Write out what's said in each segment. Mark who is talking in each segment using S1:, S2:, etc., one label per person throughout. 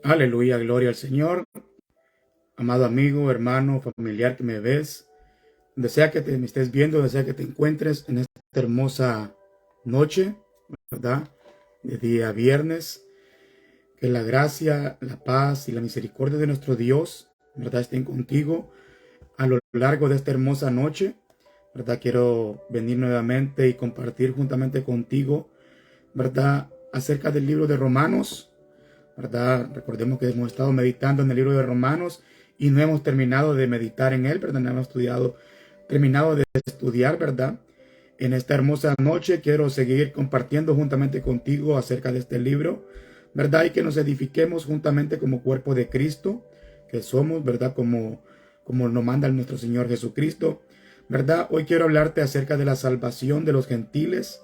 S1: Aleluya, gloria al Señor. Amado amigo, hermano, familiar que me ves, donde sea que me estés viendo, donde sea que te encuentres en esta hermosa noche, ¿verdad? De día viernes, que la gracia, la paz y la misericordia de nuestro Dios, ¿verdad? Estén contigo a lo largo de esta hermosa noche, ¿verdad? Quiero venir nuevamente y compartir juntamente contigo, ¿verdad? Acerca del libro de Romanos, ¿verdad? Recordemos que hemos estado meditando en el libro de Romanos y no hemos terminado de meditar en él, ¿verdad? No hemos terminado de estudiar, ¿verdad? En esta hermosa noche quiero seguir compartiendo juntamente contigo acerca de este libro, ¿verdad? Y que nos edifiquemos juntamente como cuerpo de Cristo, que somos, ¿verdad? Como nos manda nuestro Señor Jesucristo, ¿verdad? Hoy quiero hablarte acerca de la salvación de los gentiles,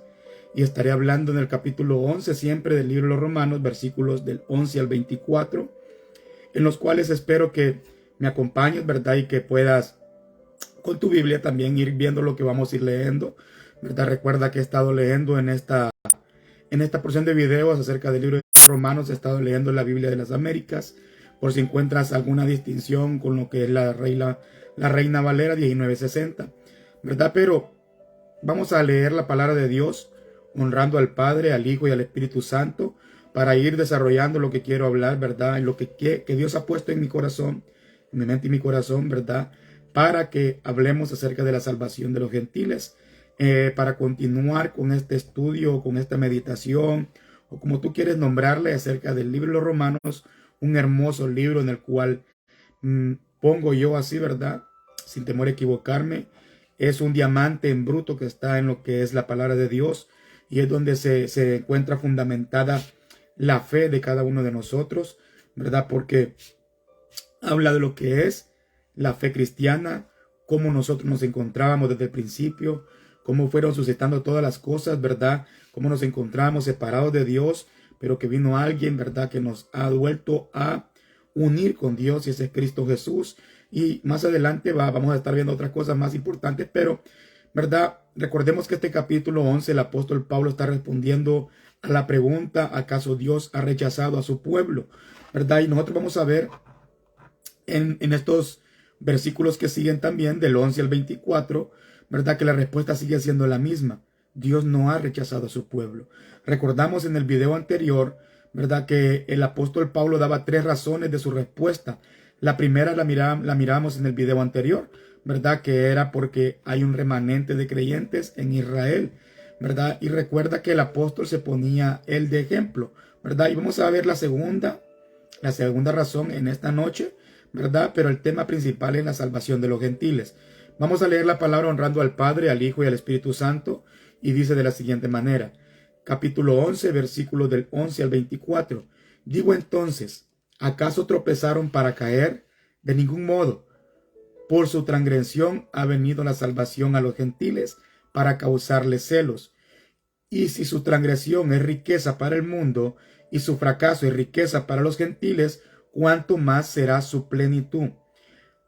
S1: y estaré hablando en el capítulo 11 siempre del libro de los Romanos, versículos del 11 al 24, en los cuales espero que me acompañes, ¿verdad? Y que puedas con tu Biblia también ir viendo lo que vamos a ir leyendo, ¿verdad? Recuerda que he estado leyendo en esta porción de videos acerca del libro de Romanos, he estado leyendo la Biblia de las Américas, por si encuentras alguna distinción con lo que es la Reina Valera 1960, ¿verdad? Pero vamos a leer la palabra de Dios, honrando al Padre, al Hijo y al Espíritu Santo, para ir desarrollando lo que quiero hablar, ¿verdad? En lo que Dios ha puesto en mi corazón, en mi mente y mi corazón, ¿verdad? Para que hablemos acerca de la salvación de los gentiles, para continuar con este estudio, con esta meditación, o como tú quieres nombrarle, acerca del libro de los Romanos, un hermoso libro en el cual pongo yo así, ¿verdad? Sin temor a equivocarme, es un diamante en bruto que está en lo que es la palabra de Dios, y es donde se encuentra fundamentada la fe de cada uno de nosotros, ¿verdad? Porque habla de lo que es la fe cristiana, cómo nosotros nos encontrábamos desde el principio, cómo fueron sucediendo todas las cosas, ¿verdad? Cómo nos encontramos separados de Dios, pero que vino alguien, ¿verdad? Que nos ha vuelto a unir con Dios, y ese es Cristo Jesús. Y más adelante vamos a estar viendo otras cosas más importantes, pero, ¿verdad? Recordemos que este capítulo 11, el apóstol Pablo está respondiendo a la pregunta, ¿acaso Dios ha rechazado a su pueblo? ¿Verdad? Y nosotros vamos a ver en estos versículos que siguen también, del 11 al 24, ¿verdad? Que la respuesta sigue siendo la misma. Dios no ha rechazado a su pueblo. Recordamos en el video anterior, ¿verdad? Que el apóstol Pablo daba 3 razones de su respuesta. La primera la miramos en el video anterior, ¿verdad? Que era porque hay un remanente de creyentes en Israel, ¿verdad? Y recuerda que el apóstol se ponía él de ejemplo, ¿verdad? Y vamos a ver la segunda razón en esta noche, ¿verdad? Pero el tema principal es la salvación de los gentiles. Vamos a leer la palabra honrando al Padre, al Hijo y al Espíritu Santo, y dice de la siguiente manera, capítulo 11, versículos del 11 al 24. Digo entonces, ¿acaso tropezaron para caer? De ningún modo. Por su transgresión ha venido la salvación a los gentiles para causarles celos. Y si su transgresión es riqueza para el mundo y su fracaso es riqueza para los gentiles, ¿cuánto más será su plenitud?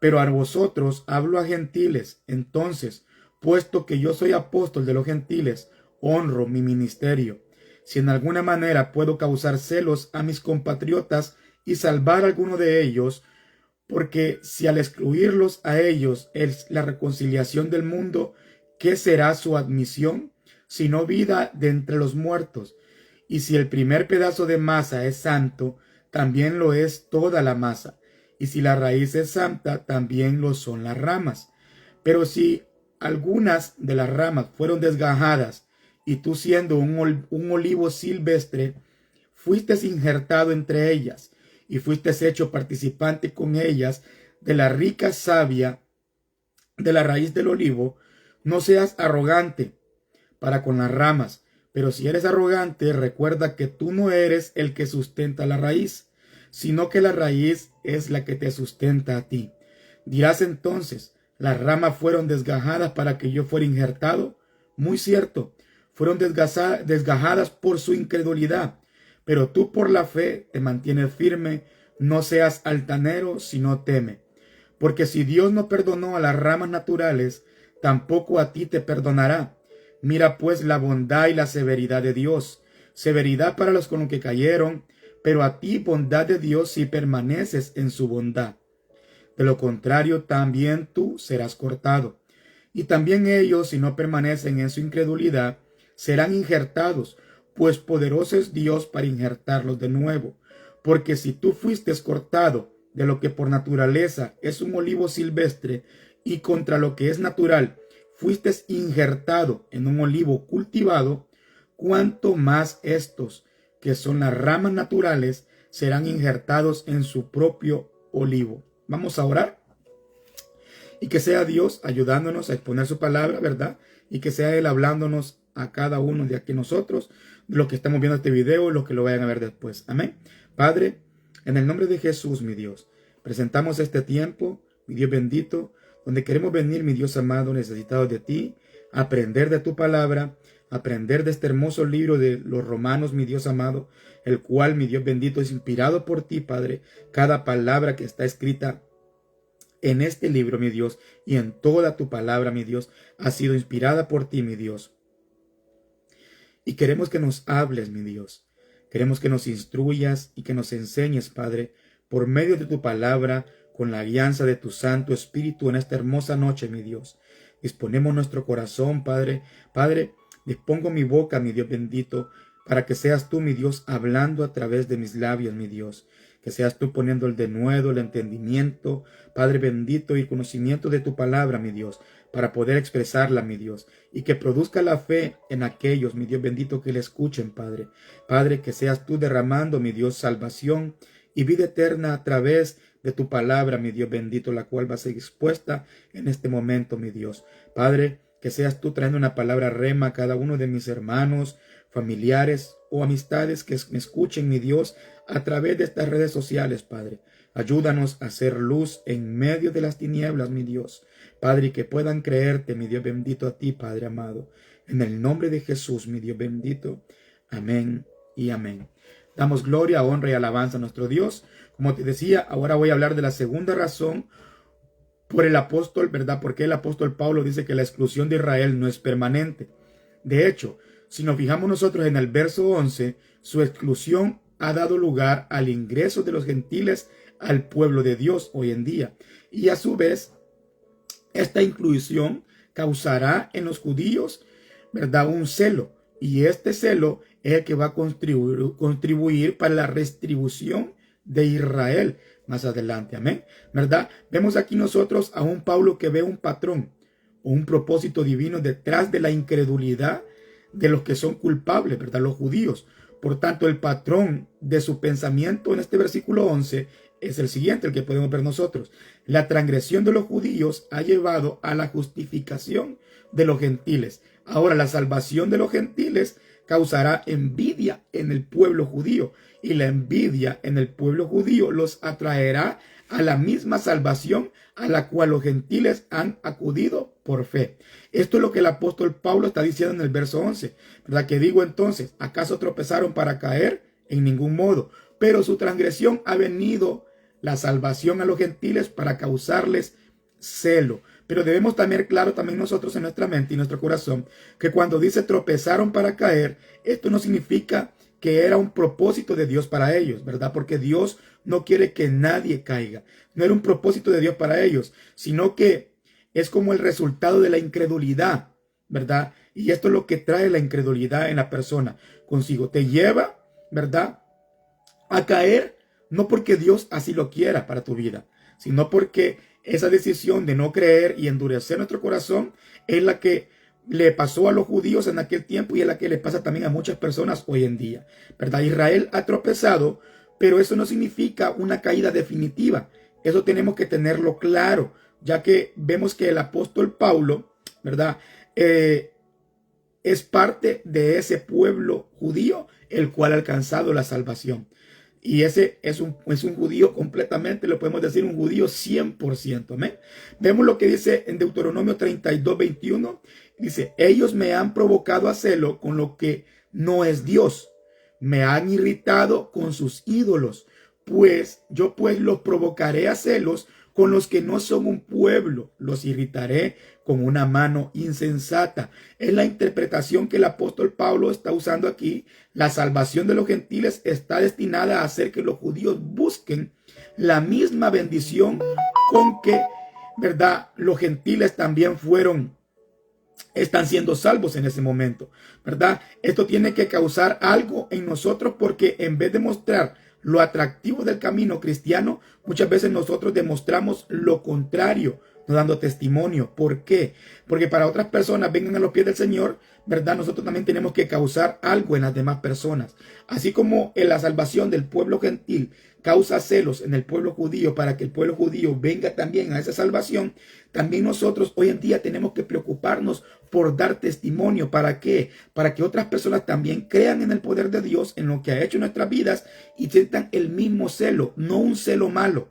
S1: Pero a vosotros hablo a gentiles. Entonces, puesto que yo soy apóstol de los gentiles, honro mi ministerio. Si en alguna manera puedo causar celos a mis compatriotas y salvar a alguno de ellos, porque si al excluirlos a ellos es la reconciliación del mundo, ¿qué será su admisión? Sino vida de entre los muertos. Y si el primer pedazo de masa es santo, también lo es toda la masa. Y si la raíz es santa, también lo son las ramas. Pero si algunas de las ramas fueron desgajadas, y tú siendo un olivo silvestre, fuiste injertado entre ellas, y fuiste hecho participante con ellas de la rica savia de la raíz del olivo, no seas arrogante para con las ramas. Pero si eres arrogante, recuerda que tú no eres el que sustenta la raíz, sino que la raíz es la que te sustenta a ti. Dirás entonces, las ramas fueron desgajadas para que yo fuera injertado. Muy cierto, fueron desgajadas por su incredulidad, pero tú por la fe te mantienes firme. No seas altanero, sino teme. Porque si Dios no perdonó a las ramas naturales, tampoco a ti te perdonará. Mira pues la bondad y la severidad de Dios. Severidad para los con los que cayeron, pero a ti bondad de Dios si permaneces en su bondad. De lo contrario, también tú serás cortado. Y también ellos, si no permanecen en su incredulidad, serán injertados, pues poderoso es Dios para injertarlos de nuevo. Porque si tú fuiste cortado de lo que por naturaleza es un olivo silvestre, y contra lo que es natural fuiste injertado en un olivo cultivado, cuanto más estos, que son las ramas naturales, serán injertados en su propio olivo. Vamos a orar. Y que sea Dios ayudándonos a exponer su palabra, ¿verdad? Y que sea Él hablándonos a cada uno de aquí nosotros, los que estamos viendo este video y los que lo vayan a ver después. Amén. Padre, en el nombre de Jesús, mi Dios, presentamos este tiempo, mi Dios bendito, donde queremos venir, mi Dios amado, necesitados de ti, aprender de tu palabra, aprender de este hermoso libro de los Romanos, mi Dios amado, el cual, mi Dios bendito, es inspirado por ti, Padre. Cada palabra que está escrita en este libro, mi Dios, y en toda tu palabra, mi Dios, ha sido inspirada por ti, mi Dios. Y queremos que nos hables, mi Dios. Queremos que nos instruyas y que nos enseñes, Padre, por medio de tu palabra, con la guianza de tu Santo Espíritu en esta hermosa noche, mi Dios. Disponemos nuestro corazón, Padre. Padre, dispongo mi boca, mi Dios bendito, para que seas tú, mi Dios, hablando a través de mis labios, mi Dios. Que seas tú poniendo el denuedo, el entendimiento, Padre bendito, y conocimiento de tu palabra, mi Dios, para poder expresarla, mi Dios, y que produzca la fe en aquellos, mi Dios bendito, que le escuchen, Padre. Padre, que seas tú derramando, mi Dios, salvación y vida eterna a través de tu palabra, mi Dios bendito, la cual va a ser expuesta en este momento, mi Dios. Padre, que seas tú trayendo una palabra rema a cada uno de mis hermanos, familiares o amistades que me escuchen, mi Dios, a través de estas redes sociales, Padre. Ayúdanos a hacer luz en medio de las tinieblas, mi Dios. Padre, y que puedan creerte, mi Dios bendito, a ti, Padre amado. En el nombre de Jesús, mi Dios bendito. Amén y amén. Damos gloria, honra y alabanza a nuestro Dios. Como te decía, ahora voy a hablar de la segunda razón por el apóstol, ¿verdad? Porque el apóstol Pablo dice que la exclusión de Israel no es permanente. De hecho, si nos fijamos nosotros en el verso 11, su exclusión ha dado lugar al ingreso de los gentiles al pueblo de Dios hoy en día. Y a su vez, esta inclusión causará en los judíos, ¿verdad?, un celo. Y este celo es el que va a contribuir para la restribución de Israel más adelante. Amén. ¿Verdad? Vemos aquí nosotros a un Pablo que ve un patrón o un propósito divino detrás de la incredulidad de los que son culpables, ¿verdad? Los judíos. Por tanto, el patrón de su pensamiento en este versículo 11 es el siguiente, el que podemos ver nosotros. La transgresión de los judíos ha llevado a la justificación de los gentiles. Ahora, la salvación de los gentiles causará envidia en el pueblo judío, y la envidia en el pueblo judío los atraerá a la misma salvación a la cual los gentiles han acudido por fe. Esto es lo que el apóstol Pablo está diciendo en el verso 11, ¿verdad? Que digo entonces, ¿acaso tropezaron para caer? En ningún modo, pero su transgresión ha venido la salvación a los gentiles para causarles celo. Pero debemos tener claro también nosotros en nuestra mente y nuestro corazón que cuando dice tropezaron para caer, esto no significa que era un propósito de Dios para ellos, ¿verdad? Porque Dios no quiere que nadie caiga. No era un propósito de Dios para ellos, sino que es como el resultado de la incredulidad, ¿verdad? Y esto es lo que trae la incredulidad en la persona consigo. Te lleva, ¿verdad?, a caer, no porque Dios así lo quiera para tu vida, sino porque esa decisión de no creer y endurecer nuestro corazón es la que le pasó a los judíos en aquel tiempo y es la que le pasa también a muchas personas hoy en día, ¿verdad? Israel ha tropezado, pero eso no significa una caída definitiva. Eso tenemos que tenerlo claro, ya que vemos que el apóstol Pablo, ¿verdad?, es parte de ese pueblo judío el cual ha alcanzado la salvación. Y ese es un judío completamente, lo podemos decir, un judío 100%. Amén. Vemos lo que dice en Deuteronomio 32:21. Dice, ellos me han provocado a celo con lo que no es Dios. Me han irritado con sus ídolos. Yo los provocaré a celos Con los que no son un pueblo, los irritaré con una mano insensata. Es la interpretación que el apóstol Pablo está usando aquí. La salvación de los gentiles está destinada a hacer que los judíos busquen la misma bendición con que, ¿verdad?, los gentiles también están siendo salvos en ese momento, ¿verdad? Esto tiene que causar algo en nosotros, porque en vez de mostrar lo atractivo del camino cristiano, muchas veces nosotros demostramos lo contrario, no dando testimonio. ¿Por qué? Porque para otras personas vengan a los pies del Señor, ¿verdad? Nosotros también tenemos que causar algo en las demás personas. Así como en la salvación del pueblo gentil causa celos en el pueblo judío para que el pueblo judío venga también a esa salvación, también nosotros hoy en día tenemos que preocuparnos por dar testimonio. ¿Para qué? Para que otras personas también crean en el poder de Dios, en lo que ha hecho en nuestras vidas, y sientan el mismo celo, no un celo malo,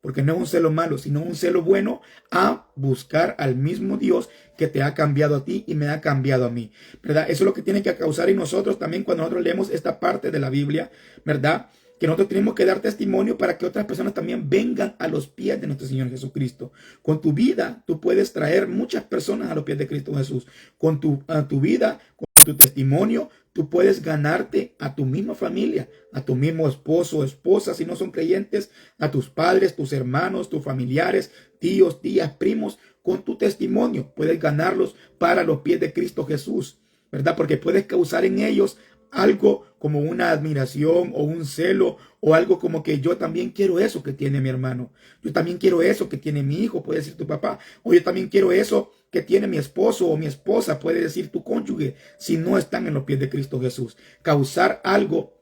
S1: porque no es un celo malo, sino un celo bueno a buscar al mismo Dios que te ha cambiado a ti y me ha cambiado a mí, ¿verdad? Eso es lo que tiene que causar en nosotros también cuando nosotros leemos esta parte de la Biblia, ¿verdad? Que nosotros tenemos que dar testimonio para que otras personas también vengan a los pies de nuestro Señor Jesucristo. Con tu vida, tú puedes traer muchas personas a los pies de Cristo Jesús. Con tu vida, con tu testimonio, tú puedes ganarte a tu misma familia, a tu mismo esposo o esposa, si no son creyentes, a tus padres, tus hermanos, tus familiares, tíos, tías, primos. Con tu testimonio puedes ganarlos para los pies de Cristo Jesús, ¿verdad? Porque puedes causar en ellos algo como una admiración o un celo, o algo como que yo también quiero eso que tiene mi hermano, yo también quiero eso que tiene mi hijo, puede decir tu papá, o yo también quiero eso que tiene mi esposo o mi esposa, puede decir tu cónyuge, si no están en los pies de Cristo Jesús. Causar algo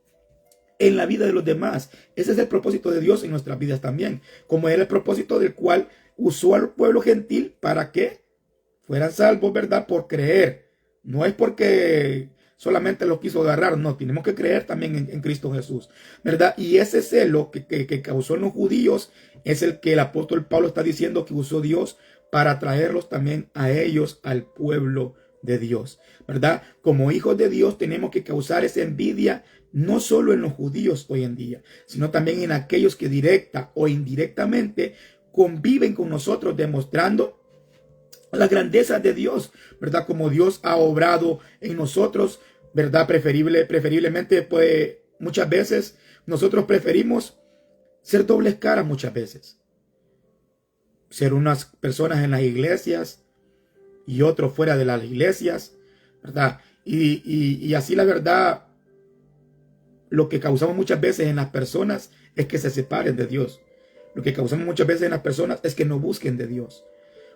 S1: en la vida de los demás. Ese es el propósito de Dios en nuestras vidas también, como era el propósito del cual usó al pueblo gentil para que fueran salvos, ¿verdad? Por creer. No es porque solamente lo quiso agarrar, no, tenemos que creer también en Cristo Jesús, ¿verdad? Y ese celo que causó en los judíos es el que el apóstol Pablo está diciendo que usó Dios para traerlos también a ellos, al pueblo de Dios, ¿verdad? Como hijos de Dios tenemos que causar esa envidia no solo en los judíos hoy en día, sino también en aquellos que directa o indirectamente conviven con nosotros, demostrando la grandeza de Dios, ¿verdad? Como Dios ha obrado en nosotros, ¿verdad? Preferiblemente, pues muchas veces nosotros preferimos ser dobles caras muchas veces. Ser unas personas en las iglesias y otros fuera de las iglesias, ¿verdad? Y así la verdad, lo que causamos muchas veces en las personas es que se separen de Dios. Lo que causamos muchas veces en las personas es que no busquen de Dios.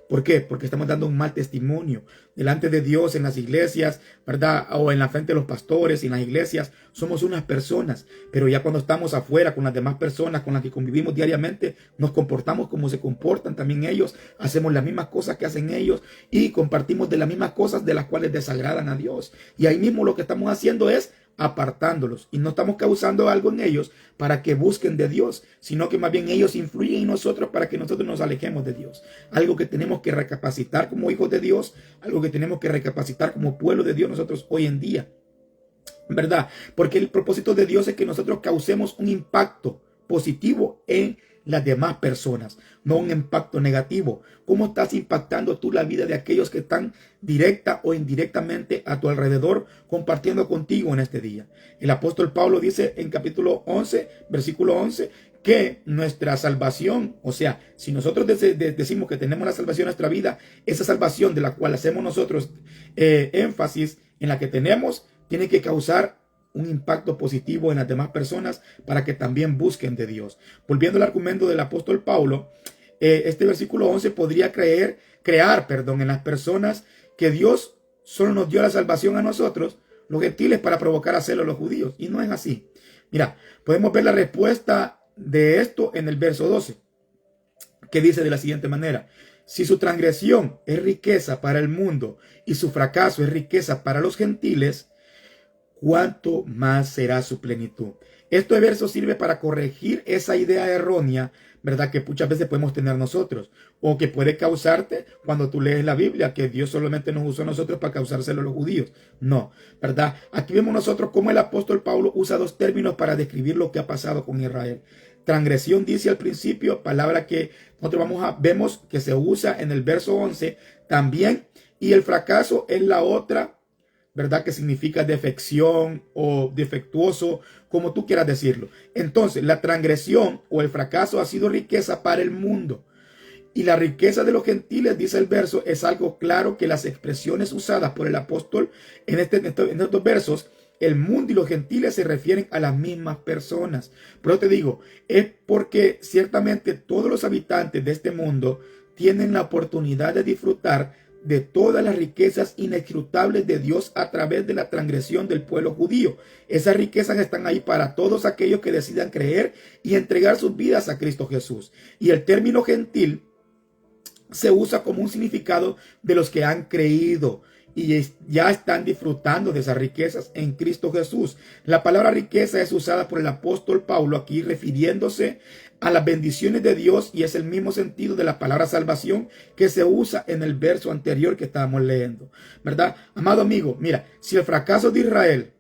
S1: ¿Por qué? Porque estamos dando un mal testimonio delante de Dios en las iglesias, ¿verdad? O en la frente de los pastores y en las iglesias. Somos unas personas, pero ya cuando estamos afuera con las demás personas con las que convivimos diariamente, nos comportamos como se comportan también ellos. Hacemos las mismas cosas que hacen ellos y compartimos de las mismas cosas de las cuales desagradan a Dios. Y ahí mismo lo que estamos haciendo es apartándolos, y no estamos causando algo en ellos para que busquen de Dios, sino que más bien ellos influyen en nosotros para que nosotros nos alejemos de Dios. Algo que tenemos que recapacitar como hijos de Dios, algo que tenemos que recapacitar como pueblo de Dios nosotros hoy en día, ¿verdad? Porque el propósito de Dios es que nosotros causemos un impacto positivo en las demás personas, no un impacto negativo. ¿Cómo estás impactando tú la vida de aquellos que están directa o indirectamente a tu alrededor compartiendo contigo en este día? El apóstol Pablo dice en capítulo 11, versículo 11, que nuestra salvación, o sea, si nosotros decimos que tenemos la salvación en nuestra vida, esa salvación de la cual hacemos nosotros énfasis en la que tenemos, tiene que causar un impacto positivo en las demás personas para que también busquen de Dios. Volviendo al argumento del apóstol Pablo, este versículo 11 podría crear en las personas que Dios solo nos dio la salvación a nosotros, los gentiles, para provocar a celo a los judíos. Y no es así. Mira, podemos ver la respuesta de esto en el verso 12, que dice de la siguiente manera: si su transgresión es riqueza para el mundo y su fracaso es riqueza para los gentiles, ¿cuánto más será su plenitud? Este verso sirve para corregir esa idea errónea, ¿verdad?, que muchas veces podemos tener nosotros, o que puede causarte cuando tú lees la Biblia, que Dios solamente nos usó a nosotros para causárselo a los judíos. No, ¿verdad? Aquí vemos nosotros cómo el apóstol Pablo usa dos términos para describir lo que ha pasado con Israel. Transgresión dice al principio, palabra que nosotros vemos que se usa en el verso 11 también. Y el fracaso es la otra, ¿verdad? Que significa defección o defectuoso, como tú quieras decirlo. Entonces, la transgresión o el fracaso ha sido riqueza para el mundo. Y la riqueza de los gentiles, dice el verso, es algo claro que las expresiones usadas por el apóstol en estos versos, el mundo y los gentiles se refieren a las mismas personas. Pero te digo, es porque ciertamente todos los habitantes de este mundo tienen la oportunidad de disfrutar de todas las riquezas inescrutables de Dios a través de la transgresión del pueblo judío. Esas riquezas están ahí para todos aquellos que decidan creer y entregar sus vidas a Cristo Jesús. Y el término gentil se usa como un significado de los que han creído y ya están disfrutando de esas riquezas en Cristo Jesús. La palabra riqueza es usada por el apóstol Pablo aquí refiriéndose a las bendiciones de Dios, y es el mismo sentido de la palabra salvación que se usa en el verso anterior que estábamos leyendo, ¿verdad? Amado amigo, mira, si el fracaso de Israel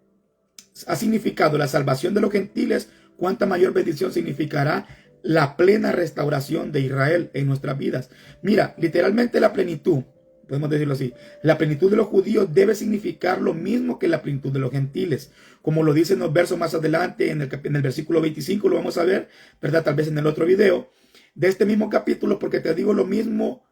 S1: ha significado la salvación de los gentiles, ¿cuánta mayor bendición significará la plena restauración de Israel en nuestras vidas? Mira, literalmente la plenitud, podemos decirlo así, la plenitud de los judíos debe significar lo mismo que la plenitud de los gentiles. Como lo dicen los versos más adelante, en el versículo 25 lo vamos a ver, ¿verdad? Tal vez en el otro video de este mismo capítulo, porque te digo lo mismo,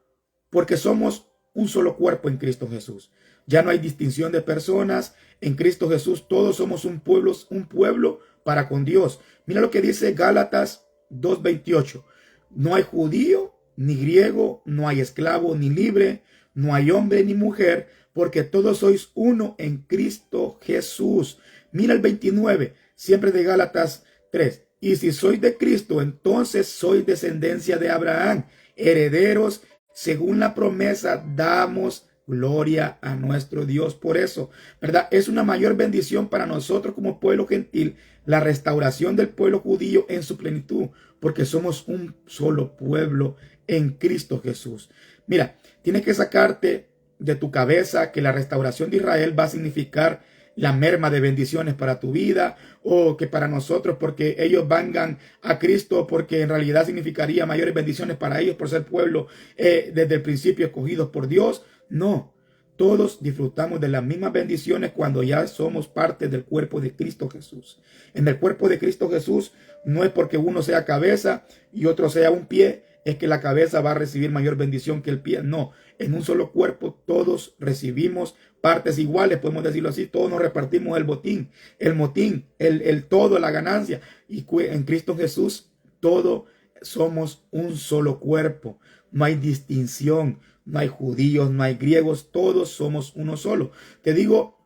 S1: porque somos un solo cuerpo en Cristo Jesús. Ya no hay distinción de personas. En Cristo Jesús todos somos un pueblo para con Dios. Mira lo que dice Gálatas 2:28. No hay judío ni griego, no hay esclavo ni libre, no hay hombre ni mujer, porque todos sois uno en Cristo Jesús. Mira el 29, siempre de Gálatas 3. Y si sois de Cristo, entonces sois descendencia de Abraham, herederos según la promesa. Damos gloria a nuestro Dios por eso, ¿verdad? Es una mayor bendición para nosotros como pueblo gentil la restauración del pueblo judío en su plenitud, porque somos un solo pueblo en Cristo Jesús. Mira, tienes que sacarte de tu cabeza que la restauración de Israel va a significar la merma de bendiciones para tu vida, o que para nosotros porque ellos vengan a Cristo, porque en realidad significaría mayores bendiciones para ellos por ser pueblo desde el principio escogidos por Dios. No, todos disfrutamos de las mismas bendiciones cuando ya somos parte del cuerpo de Cristo Jesús. En el cuerpo de Cristo Jesús no es porque uno sea cabeza y otro sea un pie, es que la cabeza va a recibir mayor bendición que el pie. No, en un solo cuerpo todos recibimos partes iguales, podemos decirlo así, todos nos repartimos el botín, el motín, el todo, la ganancia. Y en Cristo Jesús todos somos un solo cuerpo, no hay distinción, no hay judíos, no hay griegos, todos somos uno solo. Te digo,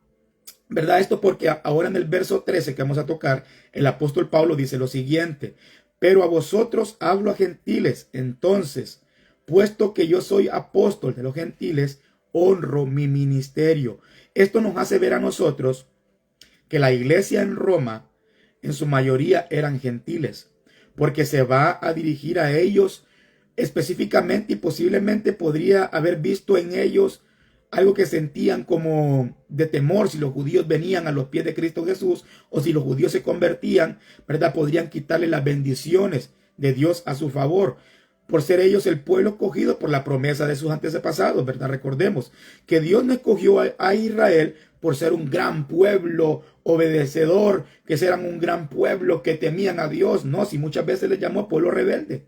S1: ¿verdad? Esto porque ahora en el verso 13 que vamos a tocar, el apóstol Pablo dice lo siguiente: pero a vosotros hablo a gentiles, entonces, puesto que yo soy apóstol de los gentiles, honro mi ministerio. Esto nos hace ver a nosotros que la iglesia en Roma, en su mayoría eran gentiles, porque se va a dirigir a ellos específicamente, y posiblemente podría haber visto en ellos algo que sentían como de temor si los judíos venían a los pies de Cristo Jesús, o si los judíos se convertían, ¿verdad? Podrían quitarle las bendiciones de Dios a su favor, por ser ellos el pueblo escogido por la promesa de sus antepasados, ¿verdad? Recordemos que Dios no escogió a Israel por ser un gran pueblo obedecedor, que eran un gran pueblo que temían a Dios. No, si muchas veces les llamó pueblo rebelde,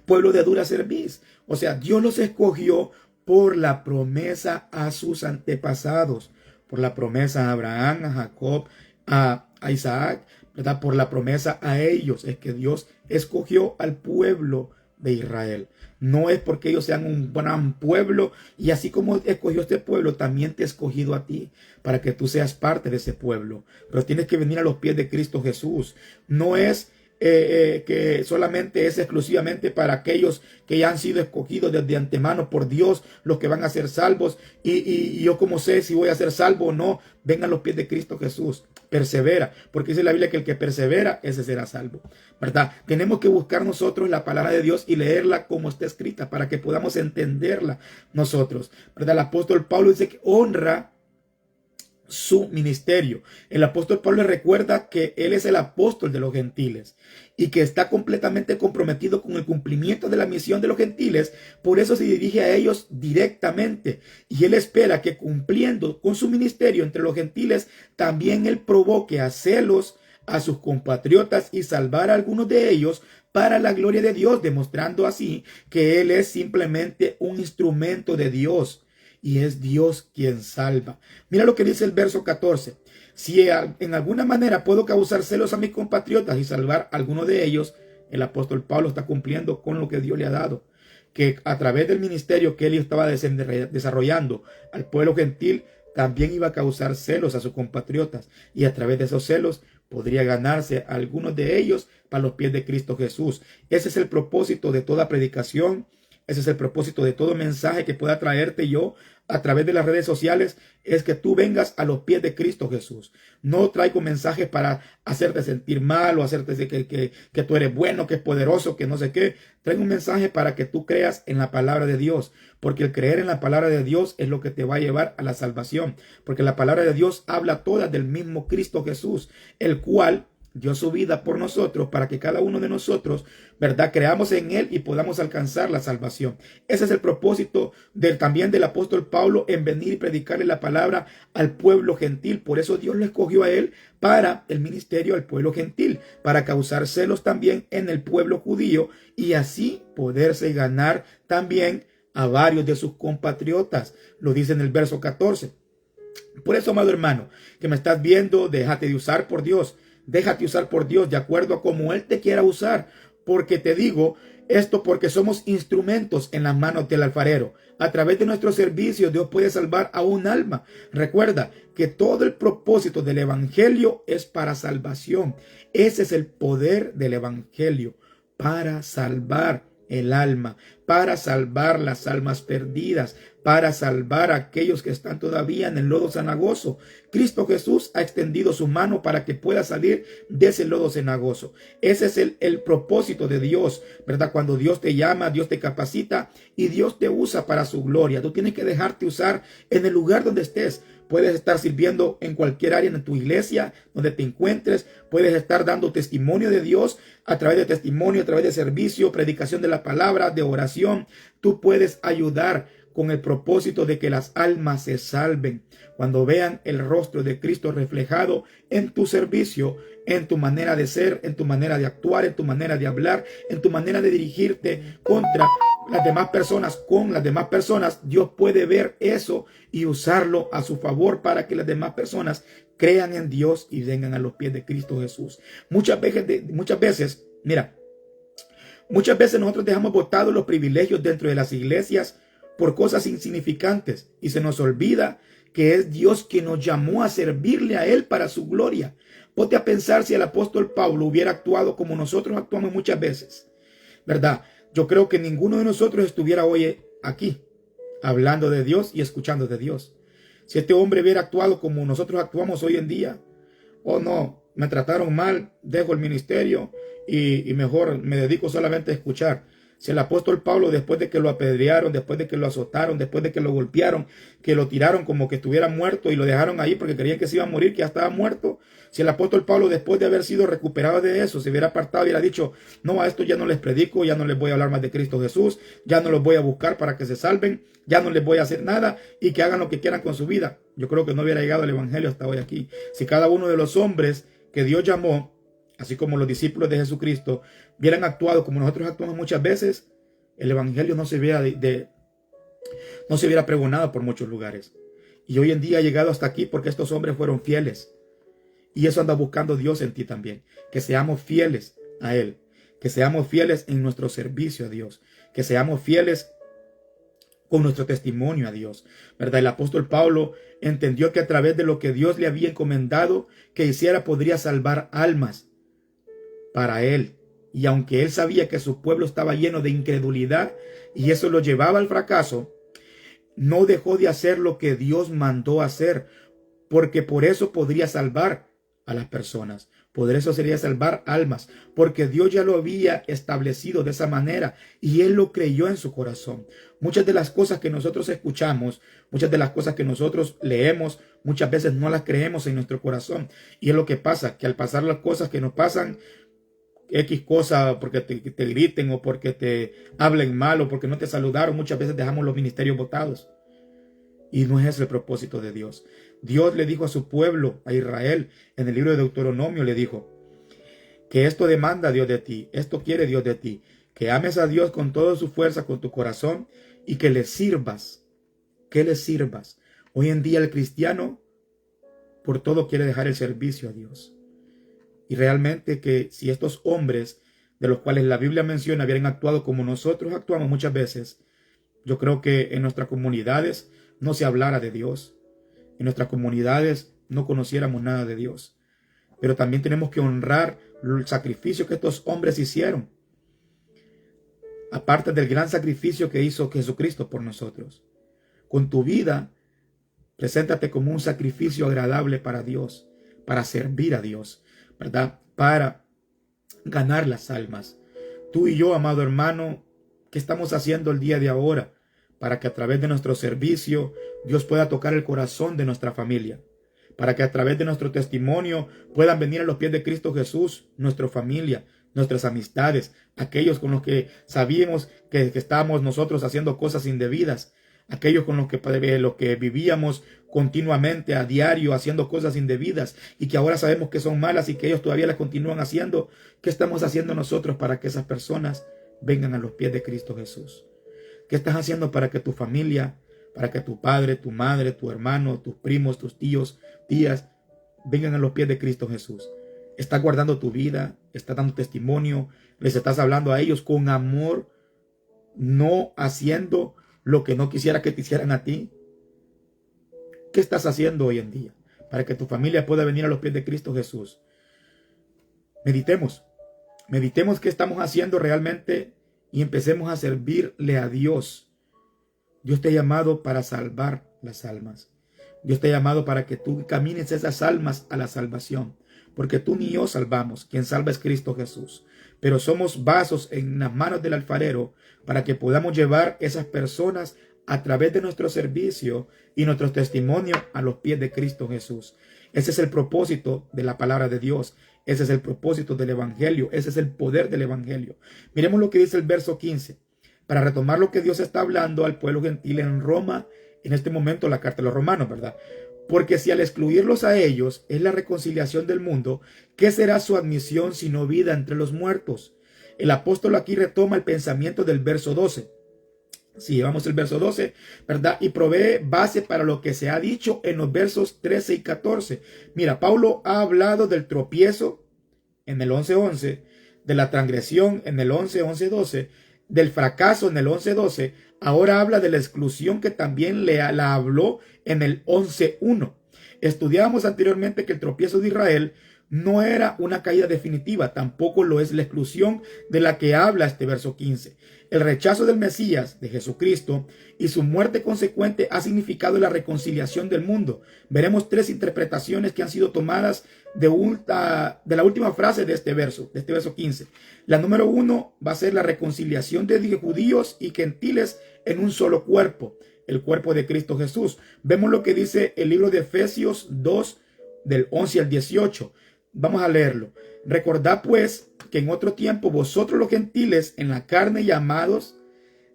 S1: pueblo de dura cerviz. O sea, Dios los escogió por la promesa a sus antepasados, por la promesa a Abraham, a Jacob, a Isaac, ¿verdad? Por la promesa a ellos es que Dios escogió al pueblo de Israel. No es porque ellos sean un gran pueblo, y así como escogió este pueblo, también te he escogido a ti para que tú seas parte de ese pueblo. Pero tienes que venir a los pies de Cristo Jesús. No es que solamente es exclusivamente para aquellos que ya han sido escogidos desde antemano por Dios, los que van a ser salvos, y yo como sé si voy a ser salvo o no. Venga a los pies de Cristo Jesús, persevera, porque dice la Biblia que el que persevera, ese será salvo, ¿verdad? Tenemos que buscar nosotros la palabra de Dios y leerla como está escrita para que podamos entenderla nosotros, ¿verdad? El apóstol Pablo dice que honra su ministerio. El apóstol Pablo recuerda que él es el apóstol de los gentiles y que está completamente comprometido con el cumplimiento de la misión de los gentiles. Por eso se dirige a ellos directamente y él espera que cumpliendo con su ministerio entre los gentiles, también él provoque a celos a sus compatriotas y salvar a algunos de ellos para la gloria de Dios, demostrando así que él es simplemente un instrumento de Dios. Y es Dios quien salva. Mira lo que dice el verso 14. Si en alguna manera puedo causar celos a mis compatriotas y salvar a alguno de ellos, el apóstol Pablo está cumpliendo con lo que Dios le ha dado. Que a través del ministerio que él estaba desarrollando al pueblo gentil, también iba a causar celos a sus compatriotas. Y a través de esos celos podría ganarse a algunos de ellos para los pies de Cristo Jesús. Ese es el propósito de toda predicación. Ese es el propósito de todo mensaje que pueda traerte yo a través de las redes sociales, es que tú vengas a los pies de Cristo Jesús. No traigo mensajes para hacerte sentir mal o hacerte que tú eres bueno, que es poderoso, que no sé qué. Traigo un mensaje para que tú creas en la palabra de Dios, porque el creer en la palabra de Dios es lo que te va a llevar a la salvación, porque la palabra de Dios habla toda del mismo Cristo Jesús, el cual dio su vida por nosotros para que cada uno de nosotros, ¿verdad?, creamos en él y podamos alcanzar la salvación. Ese es el propósito también del apóstol Pablo en venir y predicarle la palabra al pueblo gentil. Por eso Dios lo escogió a él para el ministerio al pueblo gentil, para causar celos también en el pueblo judío y así poderse ganar también a varios de sus compatriotas. Lo dice en el verso 14. Por eso, amado hermano, que me estás viendo, déjate de usar por Dios. Déjate usar por Dios de acuerdo a como Él te quiera usar. Porque te digo esto porque somos instrumentos en las manos del alfarero. A través de nuestro servicio Dios puede salvar a un alma. Recuerda que todo el propósito del evangelio es para salvación. Ese es el poder del evangelio, para salvar el alma, para salvar las almas perdidas, para salvar a aquellos que están todavía en el lodo cenagoso. Cristo Jesús ha extendido su mano para que pueda salir de ese lodo cenagoso. Ese es el propósito de Dios, ¿verdad? Cuando Dios te llama, Dios te capacita y Dios te usa para su gloria. Tú tienes que dejarte usar en el lugar donde estés. Puedes estar sirviendo en cualquier área en tu iglesia, donde te encuentres. Puedes estar dando testimonio de Dios a través de testimonio, a través de servicio, predicación de la palabra, de oración. Tú puedes ayudar con el propósito de que las almas se salven. Cuando vean el rostro de Cristo reflejado en tu servicio, en tu manera de ser, en tu manera de actuar, en tu manera de hablar, en tu manera de dirigirte contra las demás personas, con las demás personas, Dios puede ver eso y usarlo a su favor para que las demás personas crean en Dios y vengan a los pies de Cristo Jesús. Muchas veces nosotros dejamos botados los privilegios dentro de las iglesias por cosas insignificantes y se nos olvida que es Dios quien nos llamó a servirle a Él para su gloria. Ponte a pensar si el apóstol Pablo hubiera actuado como nosotros actuamos muchas veces, ¿verdad? Yo creo que ninguno de nosotros estuviera hoy aquí hablando de Dios y escuchando de Dios. Si este hombre hubiera actuado como nosotros actuamos hoy en día, oh no, me trataron mal, dejo el ministerio y mejor me dedico solamente a escuchar. Si el apóstol Pablo, después de que lo apedrearon, después de que lo azotaron, después de que lo golpearon, que lo tiraron como que estuviera muerto y lo dejaron ahí porque creían que se iba a morir, que ya estaba muerto. Si el apóstol Pablo, después de haber sido recuperado de eso, se hubiera apartado y hubiera dicho, no, a esto ya no les predico, ya no les voy a hablar más de Cristo Jesús, ya no los voy a buscar para que se salven, ya no les voy a hacer nada y que hagan lo que quieran con su vida. Yo creo que no hubiera llegado el evangelio hasta hoy aquí. Si cada uno de los hombres que Dios llamó, así como los discípulos de Jesucristo, hubieran actuado como nosotros actuamos muchas veces, el evangelio no se hubiera pregonado por muchos lugares. Y hoy en día ha llegado hasta aquí porque estos hombres fueron fieles. Y eso anda buscando Dios en ti también. Que seamos fieles a Él. Que seamos fieles en nuestro servicio a Dios. Que seamos fieles con nuestro testimonio a Dios, ¿verdad? El apóstol Pablo entendió que a través de lo que Dios le había encomendado que hiciera podría salvar almas para él. Y aunque él sabía que su pueblo estaba lleno de incredulidad y eso lo llevaba al fracaso, no dejó de hacer lo que Dios mandó hacer, porque por eso podría salvar a las personas. Por eso sería salvar almas, porque Dios ya lo había establecido de esa manera y Él lo creyó en su corazón. Muchas de las cosas que nosotros escuchamos, muchas de las cosas que nosotros leemos, muchas veces no las creemos en nuestro corazón. Y es lo que pasa, que al pasar las cosas que nos pasan, X cosa, porque te griten o porque te hablen mal o porque no te saludaron, muchas veces dejamos los ministerios botados. Y no es ese el propósito de Dios. Dios le dijo a su pueblo, a Israel, en el libro de Deuteronomio le dijo que esto demanda Dios de ti, esto quiere Dios de ti, que ames a Dios con toda su fuerza, con tu corazón, y que le sirvas, Hoy en día el cristiano por todo quiere dejar el servicio a Dios. Y realmente que si estos hombres de los cuales la Biblia menciona hubieran actuado como nosotros actuamos muchas veces, yo creo que en nuestras comunidades no se hablara de Dios. En nuestras comunidades no conociéramos nada de Dios. Pero también tenemos que honrar el sacrificio que estos hombres hicieron. Aparte del gran sacrificio que hizo Jesucristo por nosotros. Con tu vida, preséntate como un sacrificio agradable para Dios, para servir a Dios, ¿verdad? Para ganar las almas. Tú y yo, amado hermano, ¿qué estamos haciendo el día de ahora para que a través de nuestro servicio Dios pueda tocar el corazón de nuestra familia? Para que a través de nuestro testimonio puedan venir a los pies de Cristo Jesús, nuestra familia, nuestras amistades, aquellos con los que sabíamos que estábamos nosotros haciendo cosas indebidas, aquellos con los que vivíamos continuamente a diario haciendo cosas indebidas y que ahora sabemos que son malas y que ellos todavía las continúan haciendo. ¿Qué estamos haciendo nosotros para que esas personas vengan a los pies de Cristo Jesús? ¿Qué estás haciendo para que tu familia, para que tu padre, tu madre, tu hermano, tus primos, tus tíos, tías, vengan a los pies de Cristo Jesús? ¿Estás guardando tu vida? ¿Estás dando testimonio? ¿Les estás hablando a ellos con amor? ¿No haciendo lo que no quisiera que te hicieran a ti? ¿Qué estás haciendo hoy en día para que tu familia pueda venir a los pies de Cristo Jesús? Meditemos qué estamos haciendo realmente y empecemos a servirle a Dios. Dios te ha llamado para salvar las almas. Dios te ha llamado para que tú camines esas almas a la salvación. Porque tú ni yo salvamos, quien salva es Cristo Jesús. Pero somos vasos en las manos del alfarero para que podamos llevar esas personas a través de nuestro servicio y nuestro testimonio a los pies de Cristo Jesús. Ese es el propósito de la palabra de Dios. Ese es el propósito del evangelio. Ese es el poder del evangelio. Miremos lo que dice el verso 15. Para retomar lo que Dios está hablando al pueblo gentil en Roma, en este momento la carta de los romanos, ¿verdad? Porque si al excluirlos a ellos es la reconciliación del mundo, ¿qué será su admisión sino vida entre los muertos? El apóstol aquí retoma el pensamiento del verso 12. Si llevamos el verso 12, ¿verdad? Y provee base para lo que se ha dicho en los versos 13 y 14. Mira, Pablo ha hablado del tropiezo en el 11:11, de la transgresión en el 11:12, del fracaso en el 11:12. Ahora habla de la exclusión que también la habló en el 11:1. Estudiábamos anteriormente que el tropiezo de Israel no era una caída definitiva, tampoco lo es la exclusión de la que habla este verso 15. El rechazo del Mesías, de Jesucristo, y su muerte consecuente ha significado la reconciliación del mundo. Veremos tres interpretaciones que han sido tomadas de la última frase de este verso 15. La número 1 va a ser la reconciliación de judíos y gentiles en un solo cuerpo, el cuerpo de Cristo Jesús. Vemos lo que dice el libro de Efesios 2, del 11 al 18. Vamos a leerlo. Recordad pues que en otro tiempo vosotros los gentiles en la carne llamados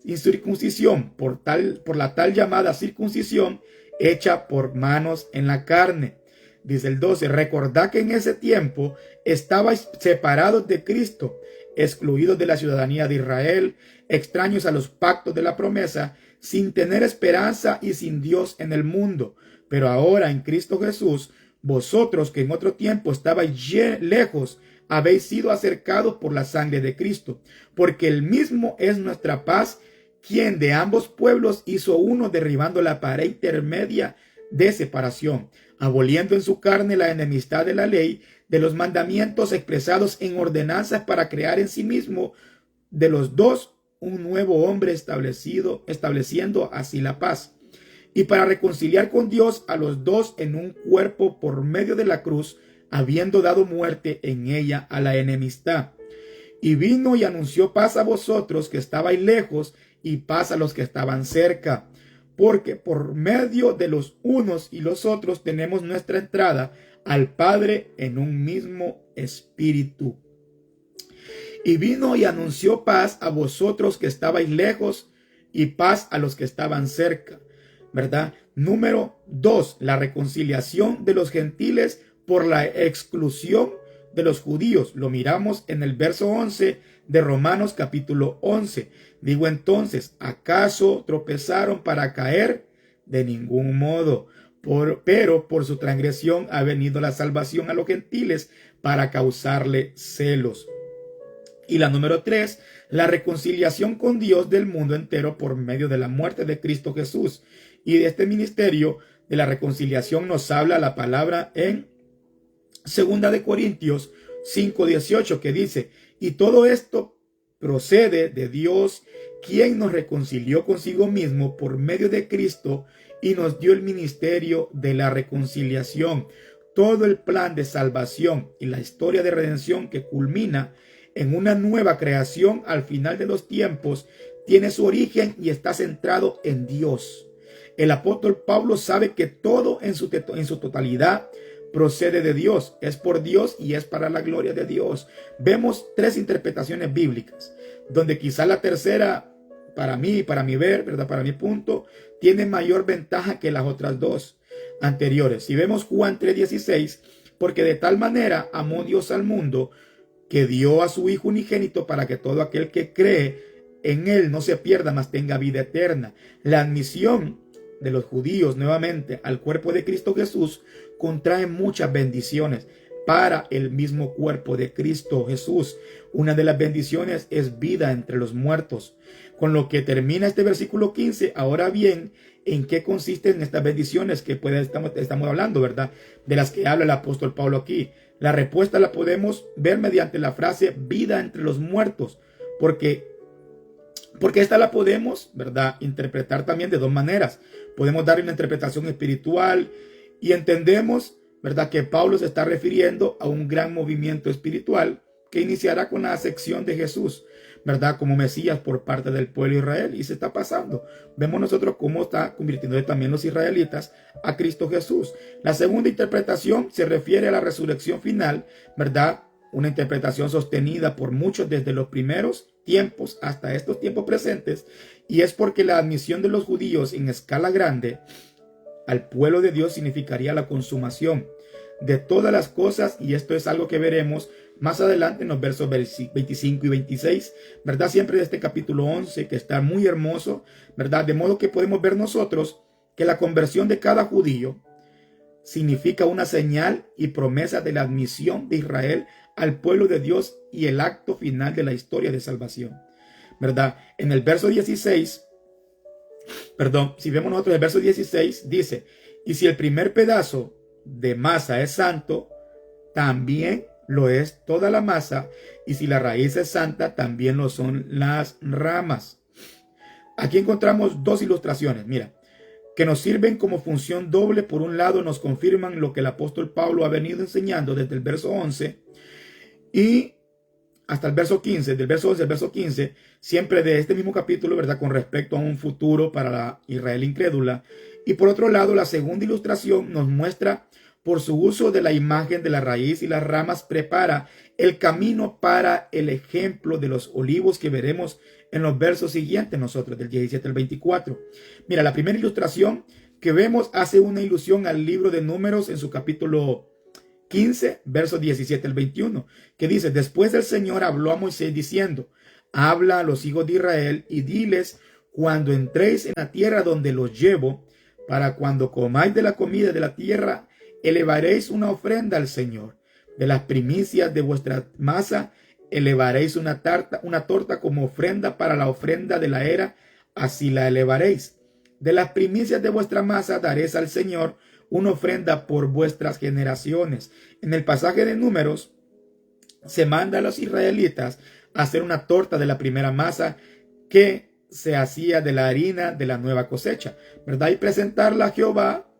S1: incircuncisión por la tal llamada circuncisión hecha por manos en la carne. Dice el 12, recordad que en ese tiempo estabais separados de Cristo, excluidos de la ciudadanía de Israel, extraños a los pactos de la promesa, sin tener esperanza y sin Dios en el mundo. Pero ahora en Cristo Jesús, vosotros que en otro tiempo estabais lejos, habéis sido acercados por la sangre de Cristo, porque el mismo es nuestra paz, quien de ambos pueblos hizo uno, derribando la pared intermedia de separación, aboliendo en su carne la enemistad de la ley, de los mandamientos expresados en ordenanzas, para crear en sí mismo de los dos un nuevo hombre estableciendo así la paz, y para reconciliar con Dios a los dos en un cuerpo por medio de la cruz, habiendo dado muerte en ella a la enemistad. Y vino y anunció paz a vosotros que estabais lejos, y paz a los que estaban cerca. porque por medio de los unos y los otros tenemos nuestra entrada al Padre en un mismo espíritu. Y vino y anunció paz a vosotros que estabais lejos y paz a los que estaban cerca, ¿verdad? Número 2, la reconciliación de los gentiles por la exclusión de los judíos. Lo miramos en el verso 11 de Romanos capítulo 11. Digo entonces, ¿acaso tropezaron para caer? De ningún modo. Pero por su transgresión ha venido la salvación a los gentiles para causarle celos. Y la número 3, la reconciliación con Dios del mundo entero por medio de la muerte de Cristo Jesús. Y de este ministerio de la reconciliación nos habla la palabra en 2 de Corintios 5:18, que dice: y todo esto procede de Dios, quien nos reconcilió consigo mismo por medio de Cristo y nos dio el ministerio de la reconciliación. Todo el plan de salvación y la historia de redención que culmina en una nueva creación al final de los tiempos tiene su origen y está centrado en Dios. El apóstol Pablo sabe que todo en su totalidad procede de Dios, es por Dios y es para la gloria de Dios. Vemos 3 interpretaciones bíblicas, donde quizá la tercera, para mí, para mi ver, ¿verdad? Para mi punto, tiene mayor ventaja que las otras 2 anteriores. Si vemos Juan 3:16, porque de tal manera amó Dios al mundo, que dio a su Hijo unigénito para que todo aquel que cree en él no se pierda, mas tenga vida eterna. La admisión de los judíos nuevamente al cuerpo de Cristo Jesús contrae muchas bendiciones para el mismo cuerpo de Cristo Jesús. Una de las bendiciones es vida entre los muertos. Con lo que termina este versículo 15, ahora bien, ¿en qué consisten estas bendiciones que estamos hablando, verdad? De las que habla el apóstol Pablo aquí. La respuesta la podemos ver mediante la frase vida entre los muertos, porque esta la podemos, ¿verdad?, interpretar también de 2 maneras. Podemos dar una interpretación espiritual y entendemos, ¿verdad?, que Pablo se está refiriendo a un gran movimiento espiritual que iniciará con la acepción de Jesús, ¿verdad?, como Mesías por parte del pueblo de Israel. Y se está pasando. Vemos nosotros cómo está convirtiendo también los israelitas a Cristo Jesús. La segunda interpretación se refiere a la resurrección final, ¿verdad? Una interpretación sostenida por muchos desde los primeros tiempos hasta estos tiempos presentes, y es porque la admisión de los judíos en escala grande al pueblo de Dios significaría la consumación de todas las cosas, y esto es algo que veremos más adelante en los versos 25 y 26, ¿verdad? Siempre de este capítulo 11, que está muy hermoso, ¿verdad? De modo que podemos ver nosotros que la conversión de cada judío significa una señal y promesa de la admisión de Israel al pueblo de Dios y el acto final de la historia de salvación, ¿verdad? En el verso 16, si vemos nosotros el verso 16, dice: y si el primer pedazo de masa es santo, también lo es toda la masa, y si la raíz es santa, también lo son las ramas. Aquí encontramos 2 ilustraciones, mira, que nos sirven como función doble. Por un lado, nos confirman lo que el apóstol Pablo ha venido enseñando desde el verso 11 y hasta el verso 15, del verso 11 al verso 15, siempre de este mismo capítulo, ¿verdad?, con respecto a un futuro para la Israel incrédula. Y por otro lado, la segunda ilustración nos muestra, por su uso de la imagen de la raíz y las ramas, prepara el camino para el ejemplo de los olivos que veremos en los versos siguientes nosotros, del 17 al 24. Mira, la primera ilustración que vemos hace una ilusión al libro de Números en su capítulo 15, versos 17 al 21, que dice: después el Señor habló a Moisés diciendo: habla a los hijos de Israel y diles: cuando entréis en la tierra donde los llevo, para cuando comáis de la comida de la tierra, elevaréis una ofrenda al Señor. De las primicias de vuestra masa elevaréis una torta como ofrenda para la ofrenda de la era, así la elevaréis. De las primicias de vuestra masa daréis al Señor una ofrenda por vuestras generaciones. En el pasaje de Números se manda a los israelitas a hacer una torta de la primera masa que se hacía de la harina de la nueva cosecha, ¿verdad? Y presentarla a Jehová.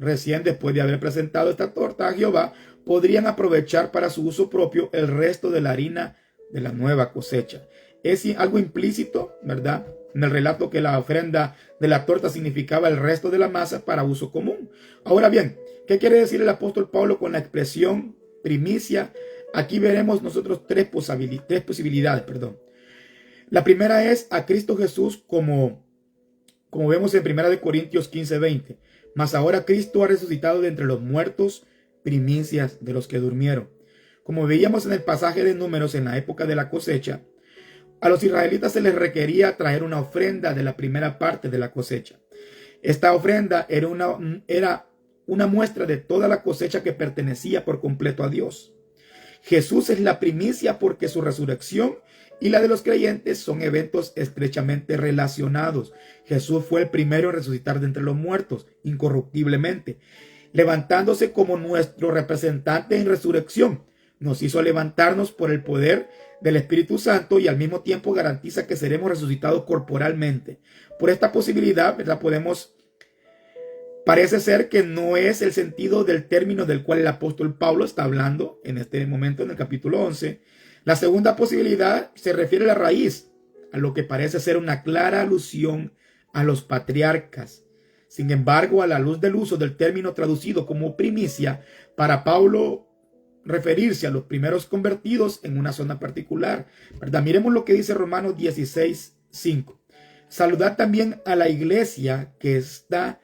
S1: Recién después de haber presentado esta torta a Jehová, podrían aprovechar para su uso propio el resto de la harina de la nueva cosecha. Es algo implícito, ¿verdad?, en el relato que la ofrenda de la torta significaba el resto de la masa para uso común. Ahora bien, ¿qué quiere decir el apóstol Pablo con la expresión primicia? Aquí veremos nosotros tres posibilidades. La primera es a Cristo Jesús como vemos en 1 Corintios 15:20. Mas ahora Cristo ha resucitado de entre los muertos, primicias de los que durmieron. Como veíamos en el pasaje de Números, en la época de la cosecha, a los israelitas se les requería traer una ofrenda de la primera parte de la cosecha. Esta ofrenda era una muestra de toda la cosecha que pertenecía por completo a Dios. Jesús es la primicia porque su resurrección y la de los creyentes son eventos estrechamente relacionados. Jesús fue el primero en resucitar de entre los muertos, incorruptiblemente, levantándose como nuestro representante en resurrección. Nos hizo levantarnos por el poder del Espíritu Santo y al mismo tiempo garantiza que seremos resucitados corporalmente. Por esta posibilidad, ¿verdad? Parece ser que no es el sentido del término del cual el apóstol Pablo está hablando en este momento en el capítulo 11. La segunda posibilidad se refiere a la raíz, a lo que parece ser una clara alusión a los patriarcas. Sin embargo, a la luz del uso del término traducido como primicia, para Pablo referirse a los primeros convertidos en una zona particular, ¿verdad? Miremos lo que dice Romanos 16:5. Saludad también a la iglesia que está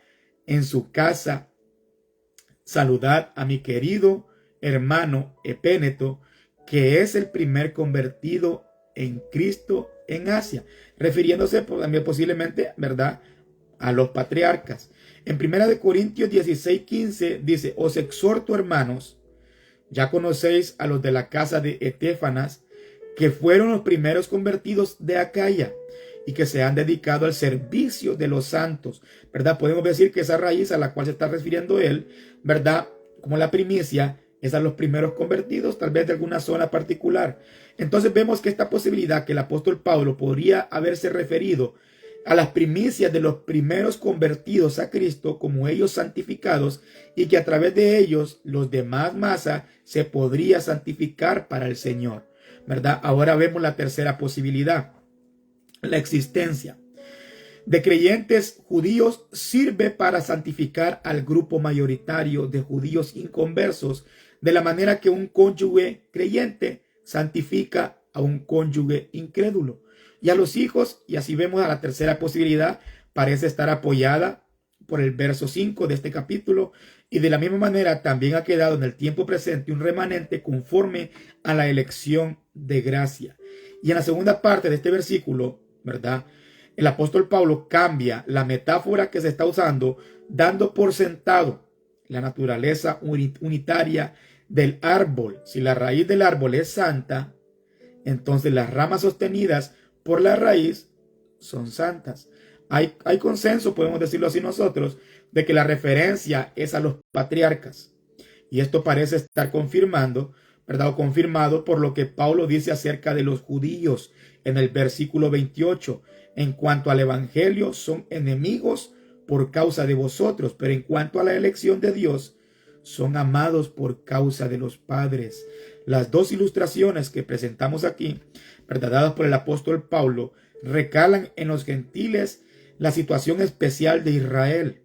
S1: en su casa. Saludad a mi querido hermano Epéneto, que es el primer convertido en Cristo en Asia, refiriéndose también posiblemente, ¿verdad?, a los patriarcas. En 1 Corintios 16:15 dice: os exhorto, hermanos, ya conocéis a los de la casa de Estéfanas, que fueron los primeros convertidos de Acaya y que se han dedicado al servicio de los santos, ¿verdad? Podemos decir que esa raíz a la cual se está refiriendo él, ¿verdad?, como la primicia, es a los primeros convertidos, tal vez de alguna zona particular. Entonces vemos que esta posibilidad que el apóstol Pablo podría haberse referido a las primicias de los primeros convertidos a Cristo como ellos santificados, y que a través de ellos los demás masa se podría santificar para el Señor, ¿verdad? Ahora vemos la tercera posibilidad. La existencia de creyentes judíos sirve para santificar al grupo mayoritario de judíos inconversos, de la manera que un cónyuge creyente santifica a un cónyuge incrédulo y a los hijos. Y así vemos a la tercera posibilidad, parece estar apoyada por el verso 5 de este capítulo. Y de la misma manera también ha quedado en el tiempo presente un remanente conforme a la elección de gracia. Y en la segunda parte de este versículo, ¿verdad?, el apóstol Pablo cambia la metáfora que se está usando, dando por sentado la naturaleza unitaria del árbol. Si la raíz del árbol es santa, entonces las ramas sostenidas por la raíz son santas. Hay consenso, podemos decirlo así nosotros, de que la referencia es a los patriarcas. Y esto parece estar confirmando, ¿verdad?, o confirmado por lo que Pablo dice acerca de los judíos en el versículo 28. En cuanto al evangelio, son enemigos por causa de vosotros, pero en cuanto a la elección de Dios, son amados por causa de los padres. Las dos ilustraciones que presentamos aquí, ¿verdad?, dadas por el apóstol Pablo, recalan en los gentiles la situación especial de Israel.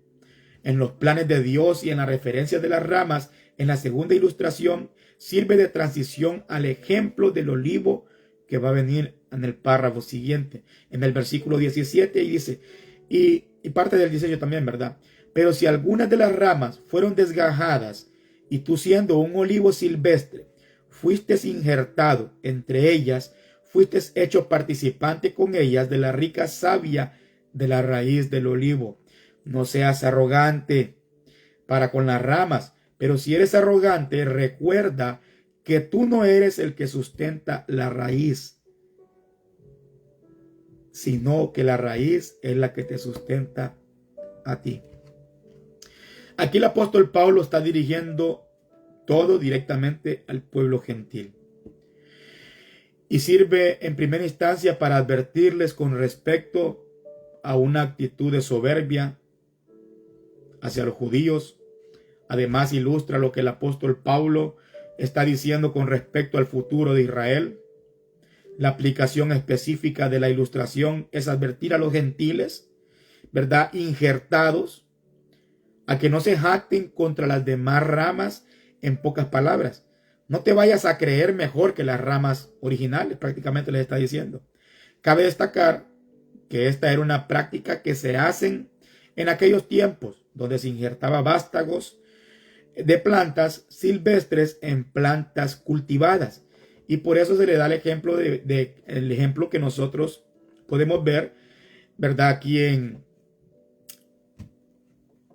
S1: En los planes de Dios y en la referencia de las ramas, en la segunda ilustración, sirve de transición al ejemplo del olivo que va a venir en el párrafo siguiente, en el versículo 17, y dice, y parte del 18 también, ¿verdad? Pero si algunas de las ramas fueron desgajadas, y tú siendo un olivo silvestre, fuiste injertado entre ellas, fuiste hecho participante con ellas de la rica savia de la raíz del olivo. No seas arrogante para con las ramas, pero si eres arrogante, recuerda que tú no eres el que sustenta la raíz, sino que la raíz es la que te sustenta a ti. Aquí el apóstol Pablo está dirigiendo todo directamente al pueblo gentil. Y sirve en primera instancia para advertirles con respecto a una actitud de soberbia hacia los judíos. Además ilustra lo que el apóstol Pablo está diciendo con respecto al futuro de Israel. La aplicación específica de la ilustración es advertir a los gentiles, ¿verdad?, injertados, a que no se jacten contra las demás ramas. En pocas palabras, no te vayas a creer mejor que las ramas originales, prácticamente les está diciendo. Cabe destacar que esta era una práctica que se hacen en aquellos tiempos, donde se injertaba vástagos de plantas silvestres en plantas cultivadas. Y por eso se le da el ejemplo el ejemplo que nosotros podemos ver, ¿verdad?, aquí en